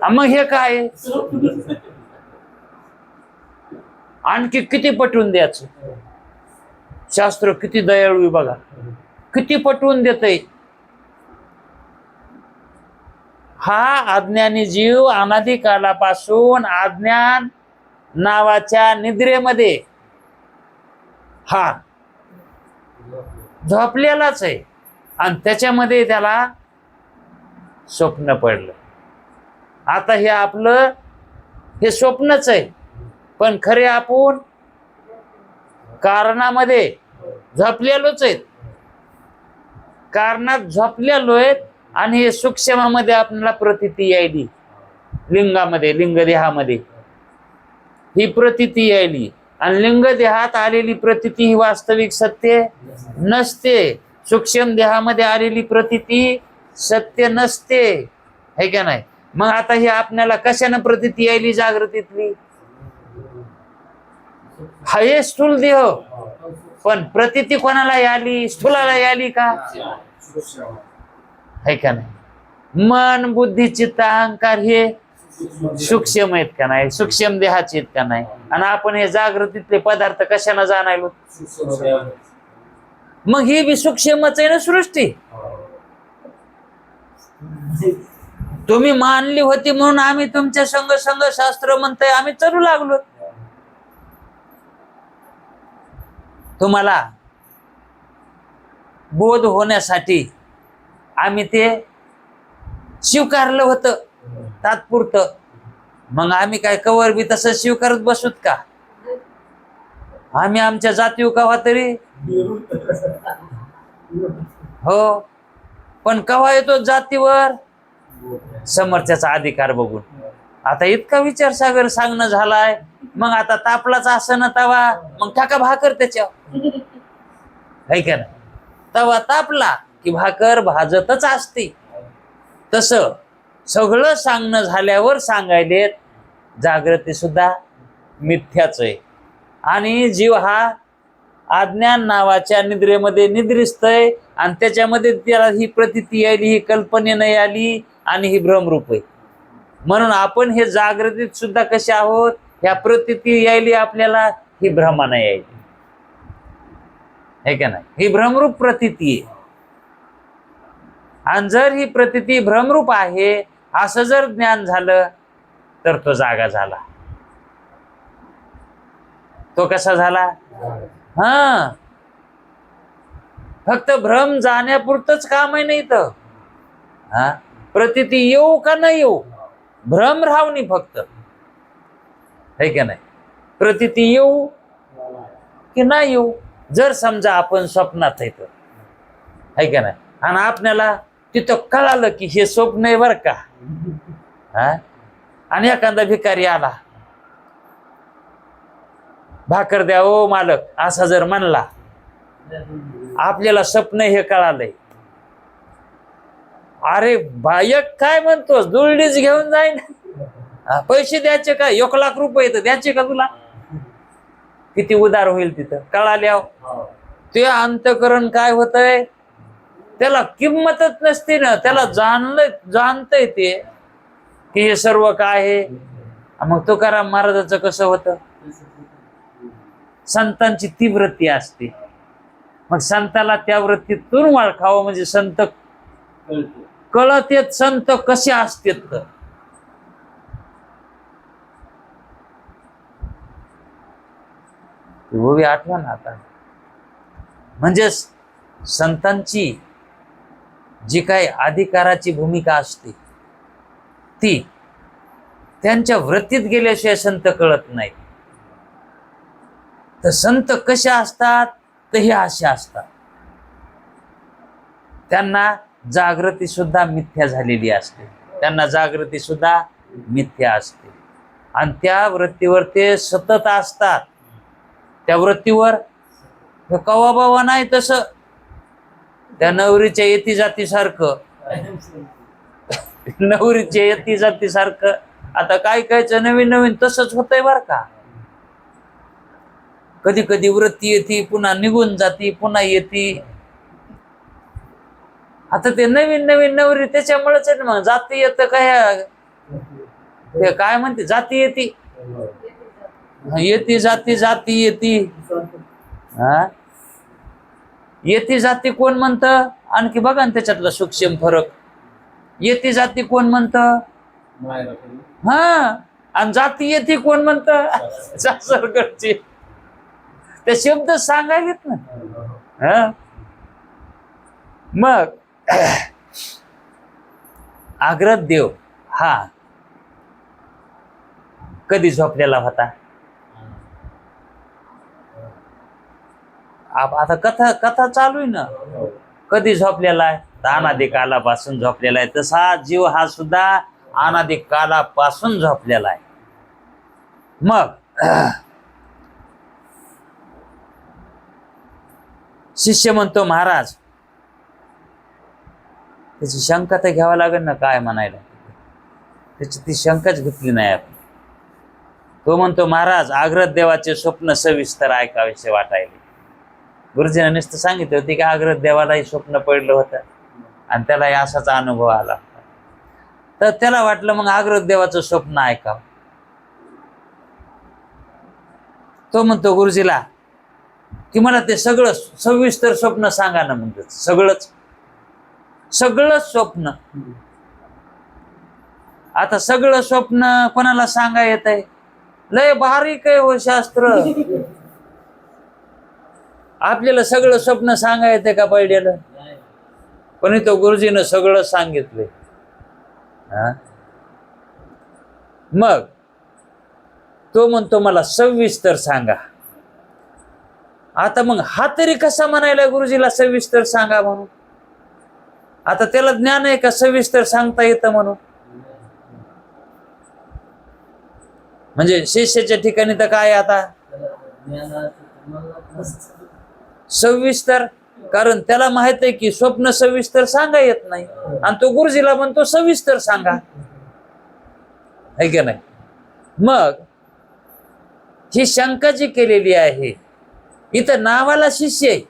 मग हे काय? आणखी किती पटवून द्यायचं? शास्त्र किती दयाळू बघा, किती पटवून देतय. हा अज्ञानी जीव अनादिकालापासून अज्ञान नावाच्या निद्रेमध्ये हा झोपलेलाच आहे, आणि त्याच्यामध्ये त्याला स्वप्न पडलं. आता हे आपलं हे स्वप्नच आहे, पण खरे आपण कारणामध्ये झोपलेलोच आहेत. कारणात झोपलेलो आहेत आणि हे सूक्ष्मामध्ये आपल्याला प्रतीती यायली. लिंगामध्ये, लिंगदेहामध्ये ही प्रतीती यायली, आणि लिंगदेहात आलेली प्रतीती ही वास्तविक सत्य नसते. सूक्ष्म देहामध्ये आलेली प्रतीती सत्य नसते, है का नाही? मग आता हे आपल्याला कशाने प्रतीती यायली? जागृतीतली. हा हे स्थूल देह, पण प्रतीती कोणाला याली? स्थूलाला याली का? है का नाही? मन, बुद्धी, चित्त, अहंकार हे सूक्ष्म आहेत का नाही? सूक्ष्म देहाचे आहेत का नाही? आणि आपण हे जागृतीतले पदार्थ कशाने जाणायलो? मग ही बी सूक्ष्मच आहे ना सृष्टी. तुम्ही मानली होती म्हणून आम्ही तुमच्या संग संग शास्त्र म्हणतोय, आम्ही चालू लागलो. तुम्हाला बोध होण्यासाठी आम्ही ते स्वीकारलं होतं तात्पुरतं, मग आम्ही काय कवर बी तसं स्वीकारत बसूत का? आम्ही आमच्या जातीव कवा तरी हो, पण कवा येतो जातीवर? समर्थ्याचा अधिकार बघून. आता इतका विचार सागर सांगणं झालाय, मग आता तापलाच असं ना तवा मग टाका भाकर त्याच्यावर, है का नाही? तवा तापला की भाकर भाजतच असते. तस सगळं सांगणं झाल्यावर सांगायले जागृती सुद्धा मिथ्याच आहे. आणि जीव हा अज्ञान नावाच्या निद्रेमध्ये निद्रिस्तय आणि त्याच्यामध्ये त्याला ही प्रतीती यायली, ही कल्पनेनं आली आणि ही भ्रमरूप आहे. म्हणून आपण हे जागृतीत सुद्धा कसे आहोत, ह्या प्रतीती यायली आपल्याला, ही भ्रमानं यायली, है का नाही? ही भ्रमरूप प्रतीती आहे. आणि जर ही प्रतीती भ्रमरूप आहे असं जर ज्ञान झालं तर तो जागा झाला. तो कसा झाला? हा, फक्त भ्रम जाण्यापुरतच काम आहे नाही तर हा, प्रतीती येऊ का नाही येऊ, भ्रम राहू फक्त, है का नाही? प्रतीती येऊ की नाही येऊ. जर समजा आपण स्वप्नात आहे तर, है का नाही, आणि आपल्याला तिथं कळालं की हे स्वप्न आहे बर का, हा, आणि एखादा भिकारी आला, भाकर द्या ओ मालक असा जर म्हणला, आपल्याला स्वप्न हे कळालंय, अरे बायक काय म्हणतोस, दुरडीच घेऊन जाईन, पैसे द्यायचे का, 1,00,000 रुपये तर द्यायचे का तुला? किती उदार होईल तिथं कळाल्यावर. ते अंतकरण काय होतंय, त्याला किंमतच नसते ना, त्याला जाणतंय ते की हे सर्व काय आहे. मग तुकाराम महाराजाचं कसं होतं, संतांची ती वृत्ती असते, मग संताला त्या वृत्तीतून ओळखावं म्हणजे संत कळत येत, संत कसे असतात. उभी आठवण आता, म्हणजे संतांची जी काही अधिकाराची भूमिका असते ती त्यांच्या वृत्तीत गेल्याशिवाय संत कळत नाही. तर संत कसे असतात, तर हे असे असतात, त्यांना जागृती सुद्धा मिथ्या झालेली असते, त्यांना जागृती सुद्धा मिथ्या असते आणि त्या वृत्तीवर ते सतत असतात. त्या वृत्तीवर कवा बावा नाही तसं त्या नवरीच्या येती जाती सारखं, नवरीच्या येती जाती सारखं आता काय कायचं नवीन नवीन तसंच होतंय बर का. कधी कधी वृत्ती येते, पुन्हा निघून जाती, पुन्हा येते. आता ते नवीन नवीन नवरी त्याच्यामुळेच आहे ना, मग जाती येतं काय, ते काय म्हणते, जाती येते, येती जाती, जाती येती, हा, येती जाती कोण म्हणतं, आणखी बघा ना त्याच्यातला सूक्ष्म फरक. येती जाती कोण म्हणतं, हा, आणि जाती येते कोण म्हणतं, सासरकडची. ते शब्द सांगायलेत ना. हा, मग आग्रह देव हा कधी झोपलेला होता, आता कथा कथा चालू आहे ना, कधी झोपलेला आहे, अनादी कालापासून झोपलेला आहे. तसा जीव हा सुद्धा अनादी कालापासून झोपलेला आहे. मग शिष्य म्हणतो महाराज, त्याची शंका तर घ्यावा लागेल ना, काय म्हणायला, त्याची ती शंकाच घेतली नाही आपण. तो म्हणतो महाराज, आग्रह देवाचे स्वप्न सविस्तर ऐकावेसे वाटायले. गुरुजीने नुसतं सांगितलं होती की आग्रह देवालाही स्वप्न पडलं होतं आणि त्यालाही असाच अनुभव आला. तर त्याला वाटलं मग आग्रह देवाचं स्वप्न ऐकावं. तो म्हणतो गुरुजीला की मला ते सगळं सविस्तर स्वप्न सांगा ना, म्हणजे सगळंच स्वप्न. आता सगळं स्वप्न कोणाला सांगा येत आहे, लय बारीक आहे हो शास्त्र. आपल्याला सगळं स्वप्न सांगा येते का पहिल्याला, पण तो गुरुजीनं सगळं सांगितलंय. मग तो म्हणतो मला सविस्तर सांगा. आता मग हा तरी कसा म्हणायला गुरुजीला सविस्तर सांगा म्हणून? आता त्याला ज्ञान आहे का सविस्तर सांगता येतं म्हणून? म्हणजे शिष्याच्या ठिकाणी तर काय आता सविस्तर, कारण त्याला माहित आहे की स्वप्न सविस्तर सांगा येत नाही, आणि तो गुरुजीला म्हणतो सविस्तर सांगा, है की नाही? मग ही शंका जी केलेली आहे, इथं नावाला शिष्य आहे,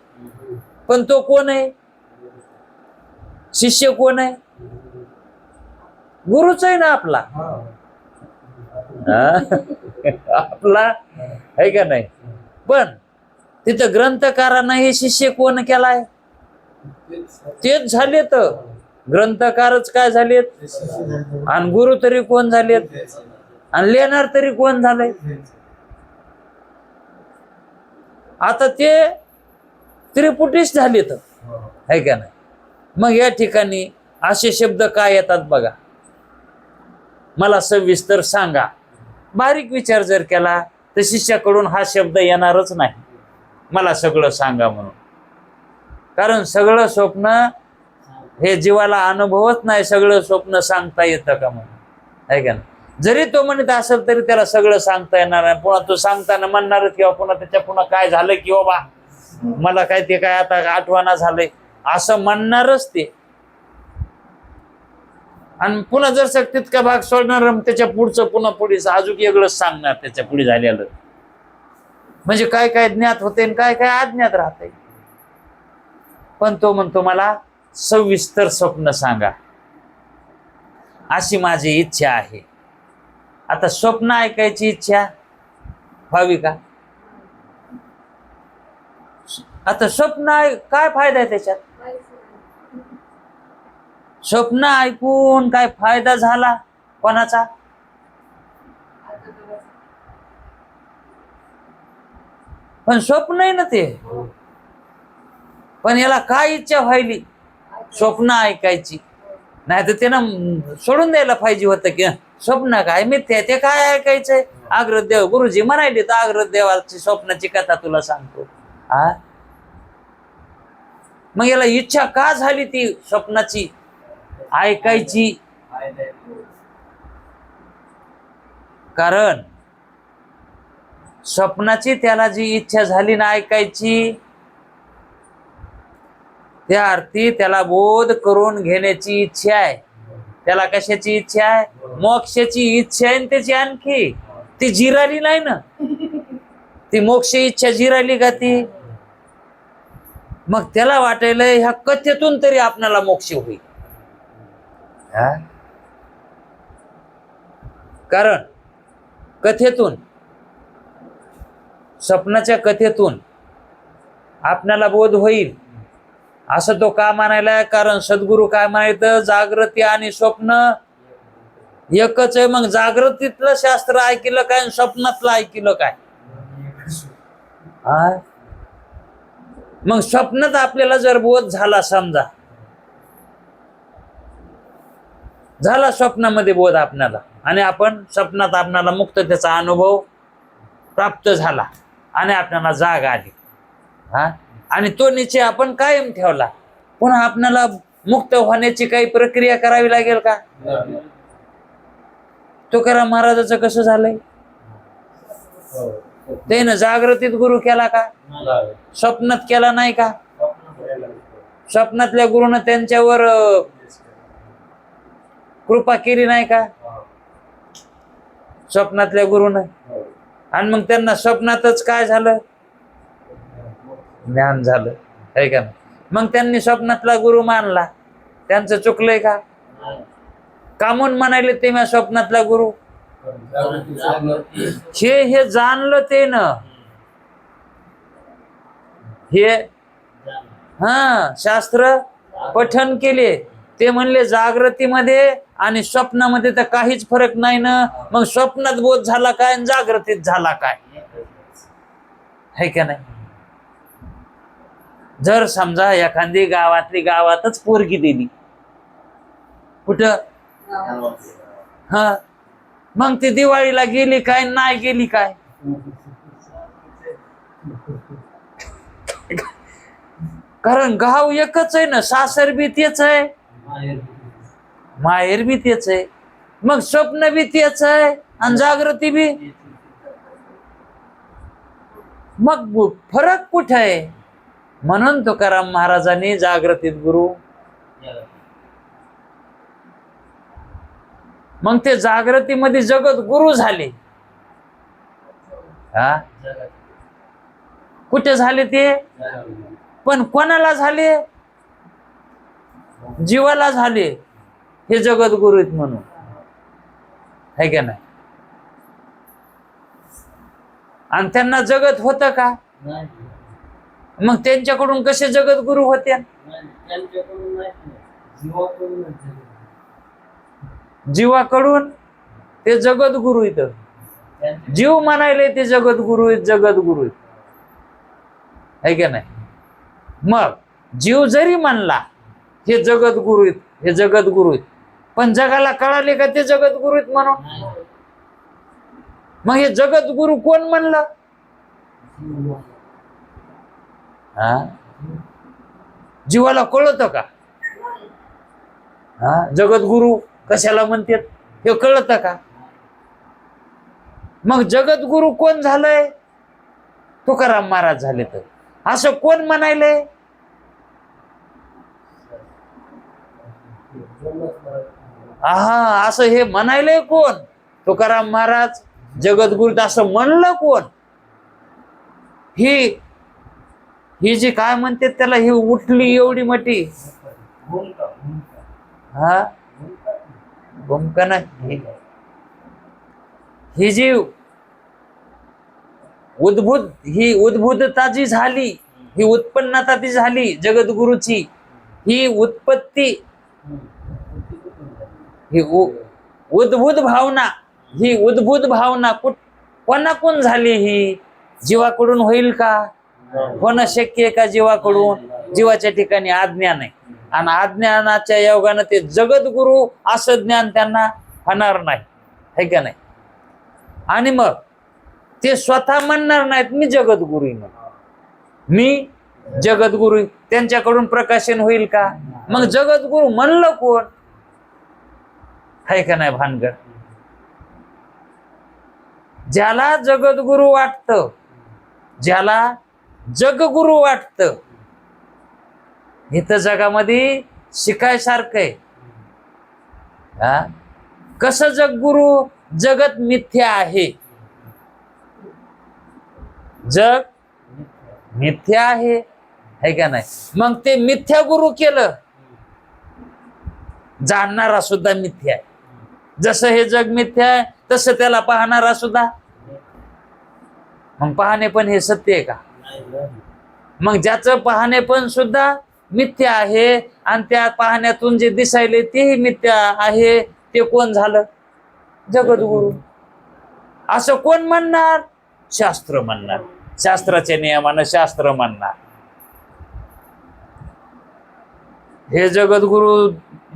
पण तो कोण आहे? शिष्य कोण आहे? गुरुच आहे ना आपला. आपला आहे का नाही? पण तिथं ग्रंथकारांना हे शिष्य कोण केलाय? तेच झालेत, ग्रंथकारच काय झालेत, आणि गुरु तरी कोण झालेत, आणि लिहिणार तरी कोण झालंय? आता ते त्रिपुटीच झालेत, है का नाही? मग या ठिकाणी असे शब्द काय येतात बघा, मला सविस्तर सांगा. बारीक विचार जर केला तर शिष्याकडून हा शब्द येणारच नाही, मला सगळं सांगा म्हणून. कारण सगळं स्वप्न हे जीवाला अनुभवच नाही, सगळं स्वप्न सांगता येतं का म्हणून, है का नाही? जरी तो म्हणत असेल तरी त्याला सगळं सांगता येणार नाही. पुन्हा तो सांगताना म्हणणारच किंवा पुन्हा त्याच्या पुन्हा काय झालं की बाबा मला काय ते काय आता आठवणा झालंय असं म्हणणारच ते. आणि पुन्हा जर तितका भाग सोडणार त्याच्या पुढचं पुन्हा पुढे अजून वेगळंच सांगणार त्याच्या पुढे झालेलं. म्हणजे काय काय ज्ञात होते आणि काय काय अज्ञात राहते. पण तो म्हणतो मला सविस्तर स्वप्न सांगा, अशी माझी इच्छा आहे. आता स्वप्न ऐकायची इच्छा व्हावी का? आता स्वप्न काय फायदा आहे त्याच्यात? स्वप्न ऐकून काय फायदा झाला कोणाचा? पण स्वप्न आहे ना ते. पण याला काय इच्छा व्हायली? स्वप्न ऐकायची. नाही तर त्यानं सोडून द्यायला पाहिजे होतं की स्वप्न काय मिथ्या, ते काय ऐकायचंय? आग्रदेव गुरुजी म्हणायले तर आग्रदेवाची स्वप्नाची कथा तुला सांगतो. हा, मग याला इच्छा का झाली ती स्वप्नाची ऐकायची? कारण स्वप्नाची त्याला जी इच्छा झाली ना ऐकायची, त्या अर्थी त्याला बोध करून घेण्याची इच्छा आहे. त्याला कशाची इच्छा आहे? मोक्षाची इच्छा आहे. त्याची आणखी ती जिराली नाही ना, ती मोक्ष इच्छा जिराली का ती? मग त्याला वाटायला ह्या कथेतून तरी आपल्याला मोक्ष होईल. कारण कथेतून, स्वप्नाच्या कथेतून आपल्याला बोध होईल असं तो का म्हणायला? कारण सद्गुरु काय म्हणायचं, जागृती आणि स्वप्न एकच आहे. मग जागृतीतलं शास्त्र ऐकलं काय आणि स्वप्नातलं ऐकलं काय? मग स्वप्नात आपल्याला जर बोध झाला, समजा झाला स्वप्नामध्ये बोध आपल्याला, आणि आपण स्वप्नात आपल्याला मुक्ततेचा अनुभव प्राप्त झाला आणि आपल्याला जाग आली, आणि तो निश्चय आपण कायम ठेवला, पुन्हा आपल्याला मुक्त होण्याची काही प्रक्रिया करावी लागेल का? तुकाराम महाराजाचं कसं झालंय? त्यानं जागृतीत गुरु केला का? स्वप्नात केला नाही का? स्वप्नातल्या गुरुनं त्यांच्यावर कृपा केली नाही का? स्वप्नातल्या गुरुनं. आणि मग त्यांना स्वप्नातच काय झालं? ज्ञान झालं, है का? मग त्यांनी स्वप्नातला गुरु मानला, त्यांचं चुकलंय का? कामून म्हणायले ते मी स्वप्नातला गुरु? हे जाणलं ते न, हे शास्त्र पठन केले. ते म्हणले जागृतीमध्ये आणि स्वप्नामध्ये तर काहीच फरक नाही ना. मग स्वप्नात बोध झाला काय आणि जागृतीत झाला काय? है का नाही? जर समजा एखादी गावातच पोरगी दिली, कुठं मग ती दिवाळीला गेली काय नाही गेली काय? कारण गाव एकच आहे ना, सासर बी तेच आहे, माहेर बी तेच आहे, मग स्वप्न बी तेच आहे आणि जागृती बी. मग फरक कुठे आहे? म्हणून तुकाराम महाराजांनी जागृतीत गुरु. मग ते जागृतीमध्ये जगत गुरु झाले. हा, कुठे झाले ते? पण कोणाला झाले? जीवाला झाले. हे जगत गुरु आहेत म्हणून, है का नाही? आणि त्यांना जगत होतं का? मग त्यांच्याकडून कसे जगत गुरु होते? जीवाकडून ते जगत गुरु इथं. जीव म्हणायले ते जगत गुरु आहेत, जगत गुरु आहेत, है का नाही? मग जीव जरी म्हणला हे जगत गुरु आहेत, हे जगत गुरु आहेत, पण जगाला कळाले का ते जगत गुरु आहेत म्हणून? मग हे जगत गुरु कोण म्हणलं? हा, जीवाला कळत का? हा, जगत गुरु कशाला म्हणतात हे कळत का? मग जगत गुरु कोण झालंय? तुकाराम महाराज झाले. तर असं कोण म्हणायले? हा, असं हे म्हणायले कोण? तुकाराम महाराज जगद्गुरु. असं म्हणलं कोण? ही जी काय म्हणते त्याला, ही उठली एवढी मोठी. हा, भूमिका नाही. ही जी उद्भुतता जी झाली, ही उत्पन्नता ती झाली जगद्गुरूची, ही उत्पत्ती, ही उद्भूत भावना, ही उद्भूत भावना कोणाकडून झाली? ही जीवाकडून होईल का? होणं शक्य आहे का जीवाकडून? जीवाच्या ठिकाणी अज्ञान आहे, आणि अज्ञानाच्या योगानं ते जगद्गुरु असं ज्ञान त्यांना होणार नाही, है का नाही? आणि मग ते स्वतः म्हणणार नाहीत मी जगद्गुरु आहे म्हणून, मी जगद्गुरु. त्यांच्याकडून प्रकाशन होईल का? मग जगद्गुरु म्हणलं कोण? है का नाही भानगड? ज्याला जगद्गुरु वाटतं, ज्याला जगगुरु वाटतं, इथं जगामध्ये शिकायसारखं आहे. हा, कसं जगगुरु? जगत मिथ्या आहे, जग मिथ्या आहे, है का नाही? मग ते मिथ्या गुरु केलं, जाणणारा सुद्धा मिथ्या आहे. जसं हे जग मिथ्या आहे तसं त्याला पाहणारा सुद्धा. मग पाहणे पण हे सत्य आहे का? मग ज्याचं पाहणे पण सुद्धा मिथ्या आहे, आणि त्या पाहण्यातून जे दिसायले तेही मिथ्या आहे, ते कोण झालं? जगद्गुरु. असं कोण म्हणणार? शास्त्र म्हणणार. शास्त्राच्या नियमानं शास्त्र म्हणणार. हे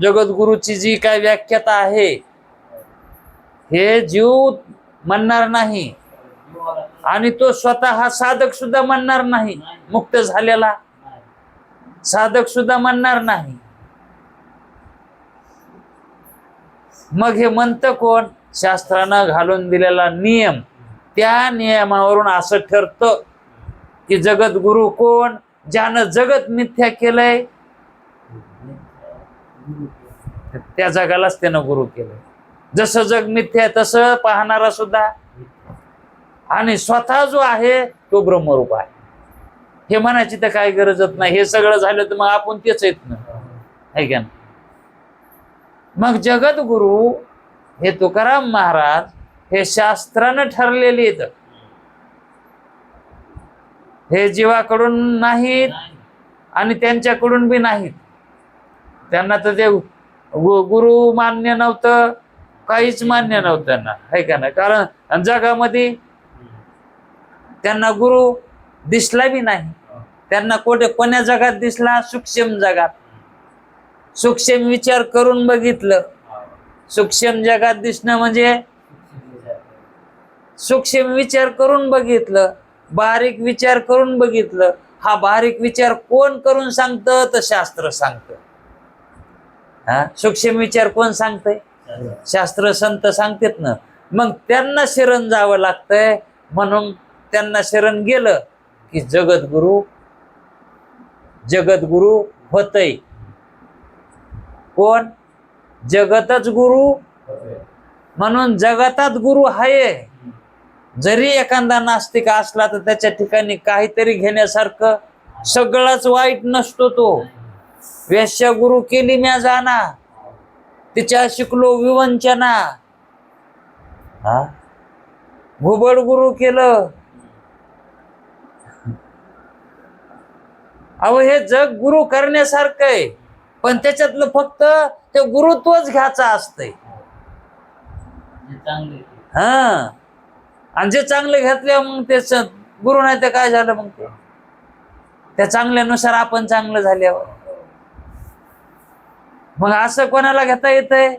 जगद्गुरूची जी काय व्याख्याता आहे, हे जीव म्हणणार नाही, आणि तो स्वतः हा साधक सुद्धा म्हणणार नाही. मुक्त झालेला साधक सुद्धा म्हणणार नाही. मग हे म्हणतं कोण? शास्त्रानं घालून दिलेला नियम. त्या नियमावरून असं ठरतं की जगद्गुरु कोण? ज्यानं जगत मिथ्या केलंय, त्या जगालाच त्यानं गुरु केलंय. जसं जग मिथ्या आहे तसं पाहणारा सुद्धा, आणि स्वतः जो आहे तो ब्रह्मरूप आहे. हे म्हणायची तर काय गरजच नाही. हे सगळं झालं तर मग आपण तेच आहेत ना, है का? मग जगद्गुरु हे तुकाराम महाराज हे शास्त्रानं ठरलेले आहेत. हे जीवाकडून नाहीत आणि त्यांच्याकडून बी नाहीत. त्यांना तर ते गुरु मान्य नव्हतं, काहीच मान्य नव्हतं त्यांना, है का नाही? कारण जगामध्ये त्यांना गुरु दिसला बी नाही. त्यांना कोण्या जगात दिसला? सूक्ष्म जगात. सूक्ष्म विचार करून बघितलं. सूक्ष्म जगात दिसणं म्हणजे सूक्ष्म विचार करून बघितलं, बारीक विचार करून बघितलं. हा बारीक विचार कोण करून सांगतं? तर शास्त्र सांगतं. हा, सूक्ष्म विचार कोण सांगतंय? शास्त्र संत सांगतात ना. मग त्यांना शरण जावं लागतंय. म्हणून त्यांना शरण गेलं की जगद्गुरु होतय. कोण? जगतच गुरु. म्हणून जगतात गुरु आहे. जरी एखादा नास्तिक असला तर त्याच्या ठिकाणी काहीतरी घेण्यासारखं, सगळाच वाईट नसतो तो. वेश्या गुरु केली म्या जाना, तिच्या शिकलो विवंचना. हा, घुबड गुरु केलं. अहो, हे जग गुरु करण्यासारखं आहे, पण त्याच्यातलं फक्त ते गुरुत्वच घ्यायचं असतंय. हा, आणि जे चांगले घेतले मग ते गुरु नाही तर काय झालं? मग ते त्या चांगल्यानुसार आपण चांगलं झाल्यावर मग असं कोणाला घेता येतंय?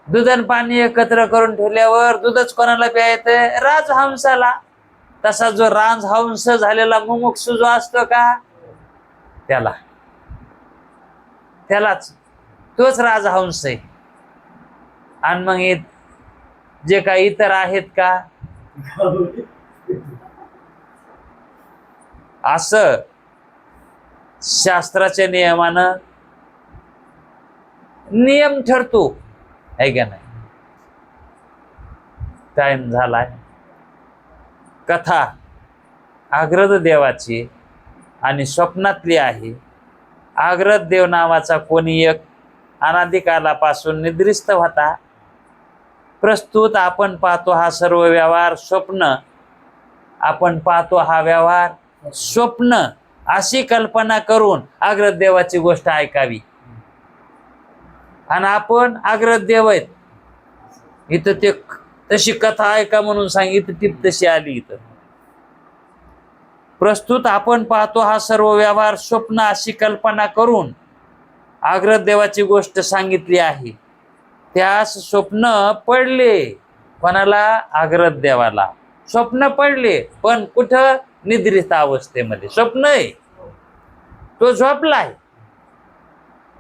दूध आणि पाणी एकत्र करून ठेवल्यावर दूधच कोणाला प्या येतंय? राजहंसाला. तसा जो राजहंस झालेला मुमुक्षु जो असतो का, त्यालाच तोच राजहंस आहे. आणि मग जे काही इतर आहेत का, असं शास्त्राच्या नियमानं नियम ठरतो, आहे का नाही? टाइम झालाय. कथा आग्रद देवाची आणि स्वप्नातली आहे. आग्रद देव नावाचा कोणी एक अनादिकालापासून निद्रिस्त होता. प्रस्तुत आपण पाहतो हा सर्व व्यवहार स्वप्न. आपण पाहतो हा व्यवहार स्वप्न, अशी कल्पना करून आग्रद देवाची गोष्ट ऐकावी. आणि आपण आग्रद देव आहेत इथं, ते तशी कथा ऐका म्हणून सांगितली, ती तशी आली इथं. प्रस्तुत आपण पाहतो हा सर्व व्यवहार स्वप्न, अशी कल्पना करून आग्रद देवाची गोष्ट सांगितली आहे. त्यास स्वप्न पडले. कोणाला? आग्रद देवाला स्वप्न पडले. पण कुठं? निद्रित अवस्थेमध्ये स्वप्न आहे. तो झोपलाय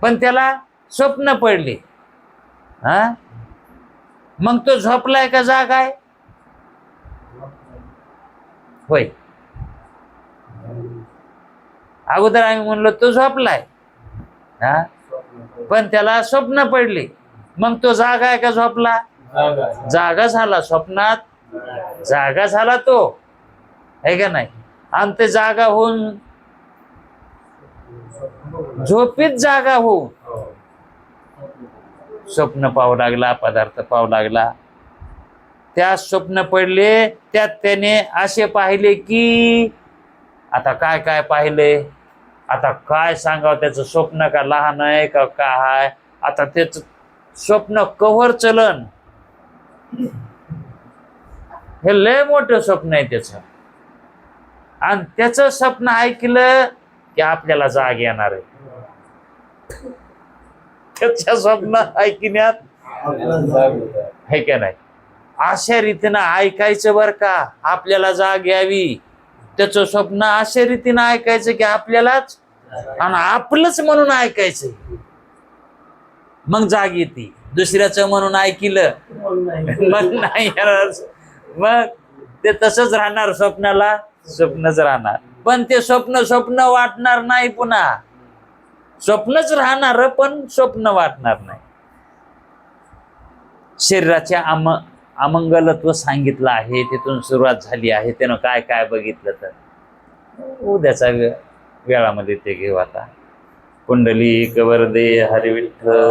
पण त्याला स्वप्न पडले. हा, मग तो झोपलाय का जाग आहे? होय, अगोदर आम्ही म्हणलो तो झोपलाय, हा, पण त्याला स्वप्न पडले. मग तो जागा आहे का झोपला? जागा झाला. स्वप्नात जागा झाला तो, आहे का नाही? आणि ते जागा होऊन, झोपीत जागा होऊन स्वप्न पाहू लागला, पदार्थ पाहू लागला. त्या स्वप्न पडले. त्यात त्याने असे पाहिले की, आता काय काय पाहिले, आता काय सांगावं? त्याचं स्वप्न का लहान आहे का काय? आता त्याच स्वप्न कव्हर चलन, हे लय मोठं स्वप्न आहे त्याचं. आणि त्याचं स्वप्न ऐकलं की आपल्याला जाग येणार आहे. त्याच्या स्वप्न ऐकण्यात, आहे का नाही? अशा रीतीनं ऐकायचं बर का, आपल्याला जाग यावी. त्याचं स्वप्न अशा रीतीनं ऐकायचं की आपल्यालाच, आणि आपलंच म्हणून ऐकायचं. मग जाग येते. दुसऱ्याचं म्हणून ऐकिलं मग नाही येणार. मग ते तसंच राहणार, स्वप्नाला स्वप्नच राहणार. पण ते स्वप्न वाटणार नाही. पुन्हा स्वप्नच राहणार, पण स्वप्न वाटणार नाही. शरीराचे अमंगलत्व सांगितलं आहे. तिथून सुरुवात झाली आहे. त्यानं काय काय बघितलं तर उद्याचा वेळामध्ये ते घेऊ. आता कुंडली कवरदे हरिविठ्ठल.